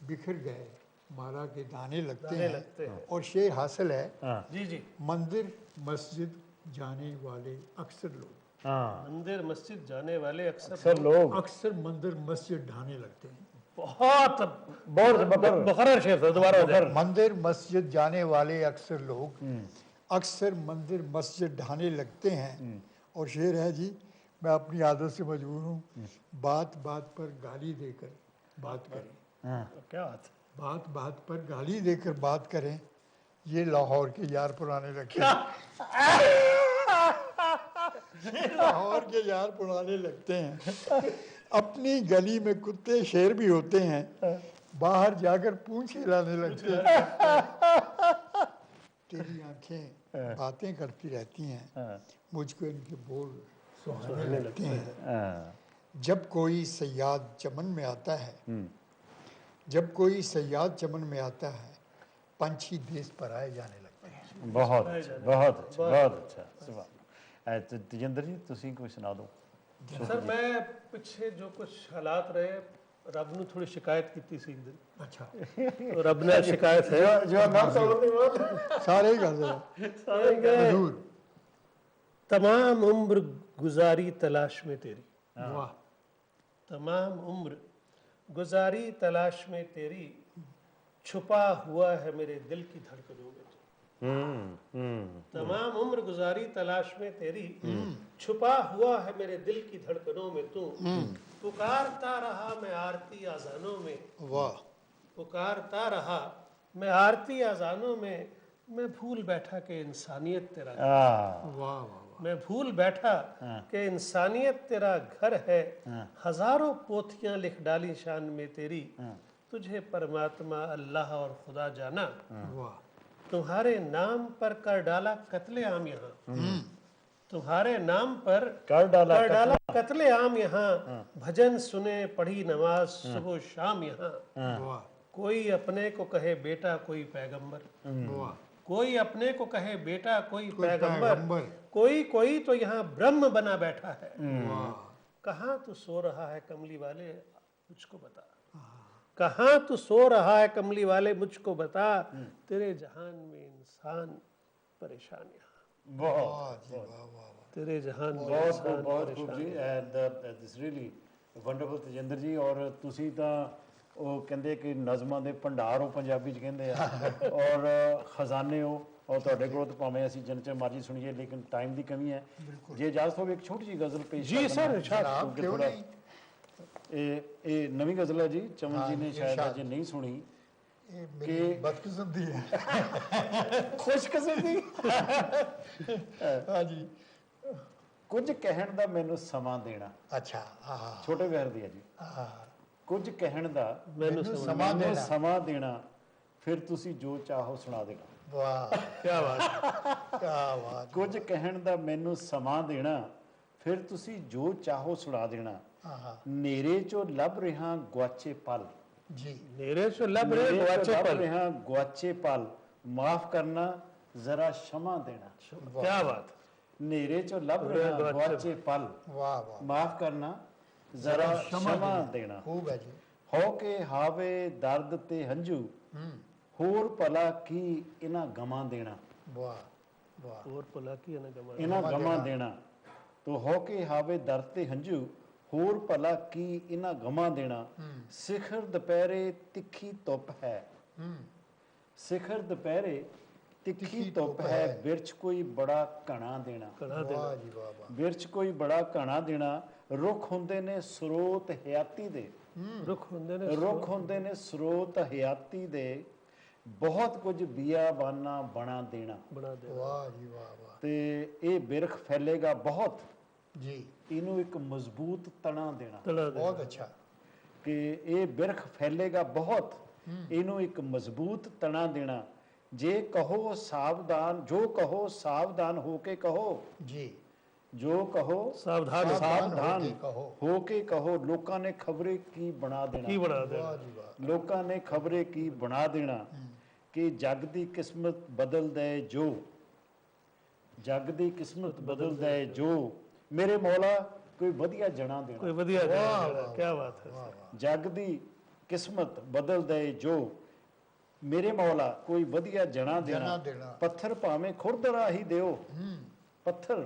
बिखर गए माला के दाने लगते दाने हैं। लगते हैं। और शेर हासिल है, हाँ जी जी। मंदिर मस्जिद जाने वाले अक्सर लोग, हाँ। मंदिर मस्जिद जाने वाले अक्सर अक्सर लोग अक्सर मंदिर मस्जिद ढाने लगते हैं। बहुत बहुत मुकर्रर शेर था, दोबारा हो जाए। मंदिर मस्जिद जाने वाले अक्सर लोग अक्सर मंदिर मस्जिद ढाने लगते हैं। और शेर है जी, मैं अपनी आदत से मजबूर हूँ, बात बात पर गाली देकर बात करें, क्या बात है। बात बात पर गाली देकर बात करें, ये लाहौर के यार पुराने लगते हैं। ये लाहौर के यार पुराने लगते हैं। अपनी गली में कुत्ते शेर भी होते हैं, बाहर जाकर पूंछ हिलाने लगते हैं। तेरी आंखें बातें करती रहती हैं, मुझको इनके बोल सुहाने लगते हैं। जब कोई सयाद चमन में आता है, जब कोई सयाद चमन में आता है, पंछी देश पर आए जाने लगते हैं। बहुत अच्छा, बहुत अच्छा, बहुत अच्छा। सुभान। तो तजिंदर जी ਤੁਸੀਂ ਕੋਈ ਸੁਣਾ ਦਿਓ। सर मैं पिछे जो कुछ हालात रहे रब ਨੂੰ थोड़ी शिकायत की सी एक दिन। अच्छा, तो रब ने शिकायत है ਜੋ ਨਾਮ ਤੋੜਦੇ ਬਹੁਤ सारे ही कर दो हजूर। तमाम उम्र गुजारी तलाश में तेरी, वाह, तमाम उम्र गुजारी तलाश में तेरी, छुपा हुआ है मेरे दिल की धड़कनों में तू। तमाम उम्र गुजारी तलाश में तेरी, छुपा हुआ है मेरे दिल की धड़कनों में तू। पुकारता रहा मैं आरती आजानों में, वाह, पुकारता रहा मैं आरती आजानों में, मैं भूल बैठा कि इंसानियत तेरा घर। वाह, वाह, मैं भूल बैठा कि इंसानियत तेरा घर है। हजारों पोथियां लिख डाली शान में तेरी, तुझे परमात्मा अल्लाह और खुदा जाना। वाह, तुम्हारे नाम पर कर डाला कत्ले आम यहाँ, तुम्हारे नाम पर कर डाला कत्ले आम यहाँ। भजन सुने पढ़ी नमाज सुबह शाम यहाँ। वाह, कोई अपने को कहे बेटा कोई पैगंबर, वाह, कोई अपने को कहे बेटा कोई पैगंबर, पैगंबर। कोई कोई तो यहाँ ब्रह्म बना बैठा है। वाह, कहाँ तू सो रहा है कमली वाले मुझको बता, कहाँ तू सो रहा है कमली वाले मुझको बता। तेरे जहान में इंसान परेशान यहाँ, बहुत जी, वाह, वाह, वाह। तेरे जहान में ਬਹੁਤ इंसान ਬਹੁਤ ਖੂਬ परेशान। ਜੀ। And this really wonderful Tajinder ਜੀ। ਔਰ ਤੁਸੀਂ ਤਾਂ ਉਹ ਕਹਿੰਦੇ ਕਿ ਨਜ਼ਮਾਂ ਦੇ ਭੰਡਾਰ ਹੋ, ਪੰਜਾਬੀ ਚ ਕਹਿੰਦੇ ਆ, ਔਰ ਖਜ਼ਾਨੇ ਹੋ। ਔਰ ਤੁਹਾਡੇ ਕੋਲ ਤਾਂ ਭਾਵੇਂ ਅਸੀਂ ਜਿੰਨੇ ਚਿਰ ਮਰਜ਼ੀ ਸੁਣੀਏ, ਲੇਕਿਨ ਟਾਈਮ ਦੀ ਕਮੀ ਹੈ। ਜੇ ਇਜਾਜ਼ਤ ਹੋਵੇ ਇੱਕ ਛੋਟੀ ਜਿਹੀ ਗਜ਼ਲ ਪੇਸ਼ ਜੀ ਸਰ, जनाब, क्यों ਥੋੜਾ नहीं? ਇਹ ਨਵੀਂ ਗਜ਼ਲ ਹੈ ਜੀ, ਚਮਨ हाँ, ਜੀ ਨੇ ਸ਼ਾਇਦ इरशाद। ਅਜੇ ਨਹੀਂ ਸੁਣੀ। ये मेरी बदकिस्मती है। ਖੁਸ਼ਕਿਸਮਤੀ। हाँ जी, ਕੁਝ ਕਹਿਣ ਦਾ ਮੈਨੂੰ ਸਮਾਂ ਦੇਣਾ। अच्छा, हाँ, ਛੋਟੇ ਵਹਿਰ ਦੀ ਹੈ ਜੀ। हाँ, ਕੁਝ ਕਹਿਣ ਦਾ मैनू समा ਮੈਨੂੰ देना। ਸਮਾਂ ਦੇਣਾ, ਫਿਰ ਤੁਸੀਂ ਜੋ ਚਾਹੋ ਸੁਣਾ ਦੇਣਾ। वाह, क्या बात, क्या बात। ਕੁਝ ਕਹਿਣ ਦਾ ਮੈਨੂੰ ਸਮਾਂ ਦੇਣਾ, ਫਿਰ ਤੁਸੀਂ ਜੋ ਚਾਹੋ ਸੁਣਾ ਦੇਣਾ। हाँ, हाँ, ਨੇਰੇ ਚੋਂ ਲੱਭ ਰਿਹਾ ਗੁਆਚੇ ਪਲ, जी, मेरे से लब रहे ਨੇਰੇ गुआचे ਚੋਂ ਲੱਭ पल। ਰਿਹਾ ਗੁਆਚੇ ਪਲ, ਮਾਫ ਕਰਨਾ ਜ਼ਰਾ क्षमा देना। क्या बात, ਨੇਰੇ ਚੋਂ ਲੱਭ ਰਿਹਾ ਗੁਆਚੇ ਪਲ, वाह, वाह, ਮਾਫ ਕਰਨਾ ਜ਼ਰਾ क्षमा देना। खूब है जी। ਹੋ ਕੇ ਹਾਵੇ ਦਰਦ ਤੇ ਹੰਝੂ, ਹੋਰ ਭਲਾ ਕੀ ਇਹਨਾਂ ਗਮਾਂ ਦੇਣਾ। वाह, वाह, और पुला की है ना गमा। ਇਹਨਾਂ ਗਮਾਂ ਦੇਣਾ। ਤੋ ਹੋ ਕੇ ਹਾਵੇ ਦਰਦ ਤੇ ਹੰਝੂ, ਹੋਰ ਭਲਾ ਕੀ ਇਹਨਾਂ ਗਮਾਂ ਦੇਣਾ। ਸਿਖਰ ਦੁਪਹਿਰੇ ਤਿੱਖੀ ਧੁੱਪ ਹੈ, ਸਿਖਰ ਦੁਪਹਿਰੇ ਤਿੱਖੀ ਧੁੱਪ ਹੈ, ਬਿਰਛ ਕੋਈ ਬੜਾ ਘਣਾ ਦੇਣਾ। कड़ा दे, वाह जी, वाह, वाह। ਬਿਰਛ ਕੋਈ ਬੜਾ ਘਣਾ ਦੇਣਾ। ਰੁੱਖ ਹੁੰਦੇ ਨੇ ਸਰੋਤ ਹਯਾਤੀ ਦੇ, रुख हुंदे ने ਰੁੱਖ ਹੁੰਦੇ ਨੇ ਸਰੋਤ ਹਯਾਤੀ ਦੇ, ਬਹੁਤ ਕੁਝ ਬੀਆਬਾਨਾ ਬਣਾ ਦੇਣਾ। बना दे। वाह जी, वाह, वाह, ਤੇ ਇਹ ਬਿਰਖ ਫੈਲੇਗਾ ਬਹੁਤ, जी, ਇਹਨੂੰ ਇੱਕ ਮਜ਼ਬੂਤ ਤਣਾ ਦੇਣਾ। तड़ा दे। बहुत अच्छा। ਕਿ ਇਹ ਬਿਰਖ ਫੈਲੇਗਾ ਬਹੁਤ, ਇਹਨੂੰ ਇੱਕ ਮਜ਼ਬੂਤ ਤਣਾ ਦੇਣਾ। ਜੇ ਕਹੋ ਸਾਵਧਾਨ, ਜੋ ਕਹੋ ਸਾਵਧਾਨ ਹੋ ਕੇ ਕਹੋ, जी, ਜੋ ਕਹੋ सावधान हो, ਸਾਵਧਾਨ होके कहो। ਹੋ ਕੇ ਕਹੋ। ਲੋਕਾਂ ਨੇ ਖਬਰੇ ਕੀ ਬਣਾ की ਦੇਣਾ, बना दे। वाह जी, वाह, ਲੋਕਾਂ ਨੇ ਖਬਰੇ ਕੀ ਬਣਾ ਦੇਣਾ। ਕਿ ਜਗ ਦੀ ਕਿਸਮਤ ਬਦਲ ਦੇ ਜੋ, ਜਗ ਦੀ ਕਿਸਮਤ ਬਦਲ ਦੇ ਜੋ, ਮੇਰੇ ਮੌਲਾ ਕੋਈ ਵਧੀਆ ਜਣਾ ਦੇਣਾ। कोई बढ़िया जगह, क्या बात है। ਜਗ ਦੀ ਕਿਸਮਤ ਬਦਲ ਦੇ ਜੋ, ਮੇਰੇ ਮੌਲਾ ਕੋਈ ਵਧੀਆ ਜਣਾ ਦੇਣਾ। जना देना। ਪੱਥਰ ਭਾਵੇਂ ਖੁਰਦਰਾ ਹੀ ਦਿਓ, ਪੱਥਰ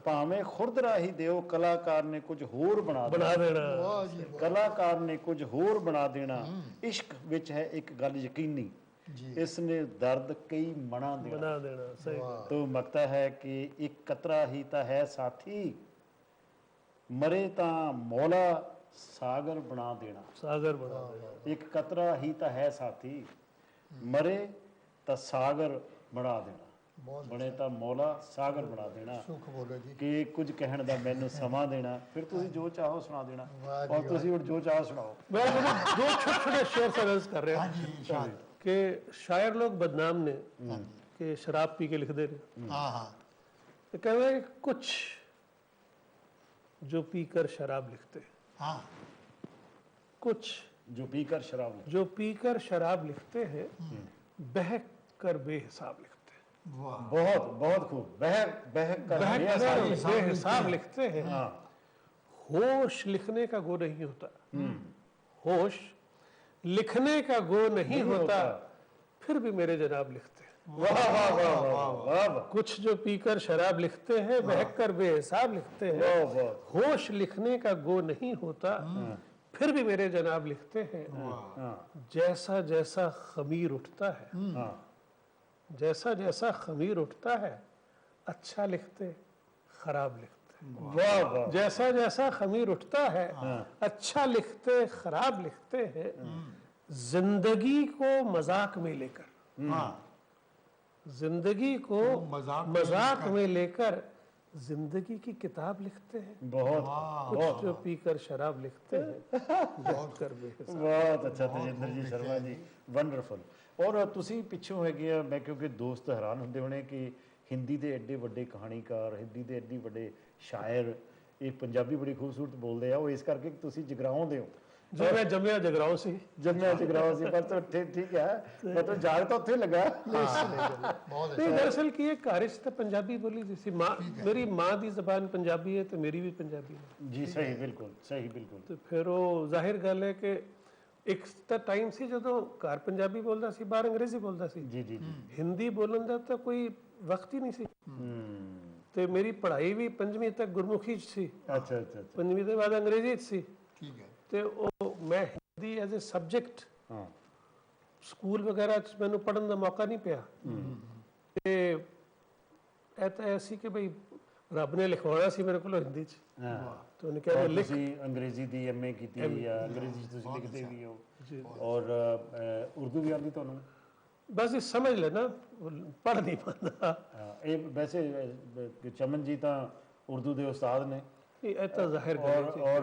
ਭਾਵੇਂ ਖੁਰਦਰਾ ਹੀ ਦਿਓ, ਕਲਾਕਾਰ ਨੇ ਕੁਝ ਹੋਰ ਬਣਾ बना ਦੇਣਾ। देना। वाह जी, वाह, ਕਲਾਕਾਰ ਨੇ ਕੁਝ ਹੋਰ ਬਣਾ ਦੇਣਾ। ਇਸ਼ਕ ਵਿੱਚ ਹੈ ਇੱਕ ਗੱਲ ਯਕੀਨੀ, इसने दर्द कई मना देना। बना देना, सही बात। तो मकता है कि एक कतरा ही ता है साथी, मरे ता मौला सागर बना देना। सागर बना देना। एक कतरा ही ता है साथी, मरे ता सागर बना देना। बने ता मौला सागर बना देना। सुख बोलो जी। कि कुछ कहण दा मैनू समा देना, फिर तुसी जो चाहो सुना देना। वाह जी और तुसी हुण जो चाहो सुनाओ। मैं दो छोटे-छोटे शेर से अर्ज कर रहे हाँ हैं जी, इरशाद। कि शायर लोग बदनाम ने कि शराब पी के लिख दे रहे। हाँ हाँ तो कह रहे हैं कुछ जो पीकर शराब लिखते हैं, हाँ, कुछ जो पीकर शराब लिखे। जो पीकर शराब लिखते हैं, बहक कर बेहिसाब लिखते हैं। वाह, बहुत बहुत खूब। बह बह कर बहक बेहिसाब। कर बेहिसाब लिखते हैं। हाँ होश लिखने का गो नहीं होता। होश लिखने का गो नहीं होता, फिर भी मेरे जनाब लिखते हैं। वाह वाह वाह वाह वाह वाह कुछ जो पीकर शराब लिखते हैं, बहक कर बेहिसाब लिखते हैं। वाह वाह। होश लिखने का गो नहीं होता, फिर भी मेरे जनाब लिखते हैं। हाँ जैसा जैसा खमीर उठता है, हाँ जैसा जैसा खमीर उठता है, अच्छा लिखते खराब लिखते। वाह वाह। जैसा जैसा खमीर उठता है, अच्छा लिखते खराब लिखते हैं। जिंदगी को मजाक में लेकर, हाँ, जिंदगी को मजाक में मजाक में लेकर जिंदगी की किताब लिखते हैं। बहुत कुछ जो पीकर शराब लिखते हैं, बहुत कर बेहिसाब। बहुत अच्छा ਤੇਜਿੰਦਰ ਜੀ ਸ਼ਰਮਾ ਜੀ, ਵੰਡਰਫੁਲ। ਔਰ ਤੁਸੀਂ ਪਿੱਛੋਂ ਹੈਗੇ ਆ, ਮੈਂ ਕਿਉਂਕਿ ਦੋਸਤ ਹੈਰਾਨ ਹੁੰਦੇ ਹੋਣੇ ਕਿ ਹਿੰਦੀ ਦੇ ਐਡੇ ਵੱਡੇ ਕਹਾਣੀਕਾਰ, ਹਿੰਦੀ ਦੇ ਐਡੇ ਵੱਡੇ ਸ਼ਾਇਰ, ਇਹ ਪੰਜਾਬੀ ਬੜੀ ਖੂਬਸੂਰਤ ਬੋਲਦੇ ਆ, ਉਹ ਇਸ ਕਰਕੇ ਕਿ ਤੁਸੀਂ ਜਗਰਾਓਂ ਦੇ ਹੋ। जो मैं जमिया जगराओं से ਜੰਮਿਆ ਜਗਰਾਓਂ ਸੀ, ਪਰ ਤਾਂ ਠੀਕ ਹੈ, ਮਤਲਬ ਜਾਗ ਤਾਂ ਉੱਥੇ ਲੱਗਾ। बहुत नहीं, दरअसल की एक कारज तो पंजाबी बोली जैसी माँ, मेरी माँ की जबान पंजाबी है तो मेरी भी पंजाबी है। ਜੀ ਸਹੀ, ਬਿਲਕੁਲ ਸਹੀ, ਬਿਲਕੁਲ। तो फिर वो जाहिर गल है कि एक ਤਾਂ ਟਾਈਮ ਸੀ ਜਦੋਂ ਘਰ ਪੰਜਾਬੀ ਬੋਲਦਾ ਸੀ, ਬਾਹਰ ਅੰਗਰੇਜ਼ੀ ਬੋਲਦਾ ਸੀ। ਜੀ ਜੀ ਜੀ। ਹਿੰਦੀ ਬੋਲਣ ਦਾ ਤਾਂ ਕੋਈ ਵਕਤ ਹੀ ਨਹੀਂ ਸੀ। ਤੇ ਮੇਰੀ ਪੜ੍ਹਾਈ ਵੀ 5ਵੀਂ ਤੱਕ ਗੁਰਮੁਖੀ ਚ ਸੀ, ਅੱਛਾ ਅੱਛਾ ਅੱਛਾ। 5ਵੀਂ ਦੇ ਬਾਅਦ ਅੰਗਰੇਜ਼ੀ ਚ ਸੀ। ठीक है। ਤੇ ਉਹ ਮੈਂ ਹਿੰਦੀ ਐਜ਼ ਅ ਸਬਜੈਕਟ ਹਾਂ ਸਕੂਲ ਵਗੈਰਾ ਚ ਮੈਨੂੰ ਪੜ੍ਹਨ ਦਾ ਮੌਕਾ ਨਹੀਂ ਪਿਆ। ਤੇ ਇਹ ਤਾਂ ਐਸੀ ਕਿ ਭਈ ਰੱਬ ਨੇ ਲਿਖਵਾਉਣਾ ਸੀ ਮੇਰੇ ਕੋਲ ਹਿੰਦੀ ਚ, ਹਾਂ। ਤੇ ਉਹਨੇ ਕਿਹਾ ਲਿਖ। ਤੁਸੀਂ ਅੰਗਰੇਜ਼ੀ ਦੀ ਐਮਏ ਕੀਤੀ ਹੋਈ ਆ, ਅੰਗਰੇਜ਼ੀ 'ਚ ਤੁਸੀਂ ਲਿਖਦੇ ਵੀ ਹੋ, ਔਰ ਉਰਦੂ ਵੀ ਆਉਂਦੀ ਤੁਹਾਨੂੰ? ਬਸ ਇਹ ਸਮਝ ਲੈਣਾ, ਪੜ੍ਹ ਨਹੀਂ ਪਾਉਂਦਾ। ਇਹ ਵੈਸੇ ਚਮਨ ਜੀ ਤਾਂ ਉਰਦੂ ਦੇ ਉਸਤਾਦ ਨੇ। ਇਹ ਤਾਂ ਜ਼ਾਹਿਰ ਗੱਲ ਹੈ। ਔਰ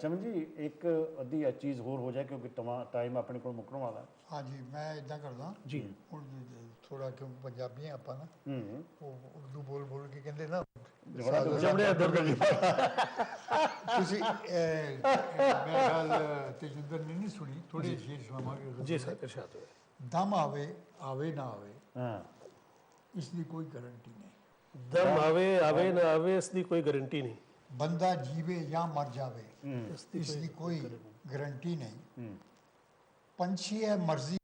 ਚਮਨ ਜੀ ਇੱਕ ਅੱਧੀ ਚੀਜ਼ ਹੋਰ ਹੋ ਜਾਏ ਕਿਉਂਕਿ ਟਾਈਮ ਆਪਣੇ ਕੋਲ ਮੁੱਕਣ ਵਾਲਾ ਹੈ। हाँ जी, मैं इदा करदा जी। ਹੁਣ ਥੋੜਾ ਕਿਉਂ ਪੰਜਾਬੀ ਆਪਾਂ ਨਾ, ਹੂੰ ਉਹ ਉਰਦੂ ਬੋਲ ਬੋਲ ਕੇ ਕਹਿੰਦੇ ਨਾ ਜਮੜੇ ਦਰਦ ਨਹੀਂ। ਤੁਸੀਂ ਮੈਂ ਗੱਲ ਤੇਜਿੰਦਰ ਨੇ ਨਹੀਂ ਸੁਣੀ, ਥੋੜੀ ਸ਼ੇਰ ਸੁਣਾਵਾਂਗੇ। ਜੀ ਸਰ, ਇਰਸ਼ਾਦ ਹੋਇਆ। ਦਮ ਆਵੇ ਆਵੇ ਨਾ ਆਵੇ, ਹਾਂ ਇਸ ਦੀ ਕੋਈ ਗਾਰੰਟੀ ਨਹੀਂ। ਦਮ ਆਵੇ ਆਵੇ ਨਾ ਆਵੇ, ਇਸ ਦੀ ਕੋਈ ਗਾਰੰਟੀ ਨਹੀਂ। ਬੰਦਾ ਜੀਵੇ ਜਾਂ ਮਰ ਜਾਵੇ, ਇਸ ਦੀ ਇਸ ਦੀ ਕੋਈ ਗਾਰੰਟੀ ਨਹੀਂ। ਹੂੰ ਪੰਛੀ ਹੈ ਮਰਜ਼ੀ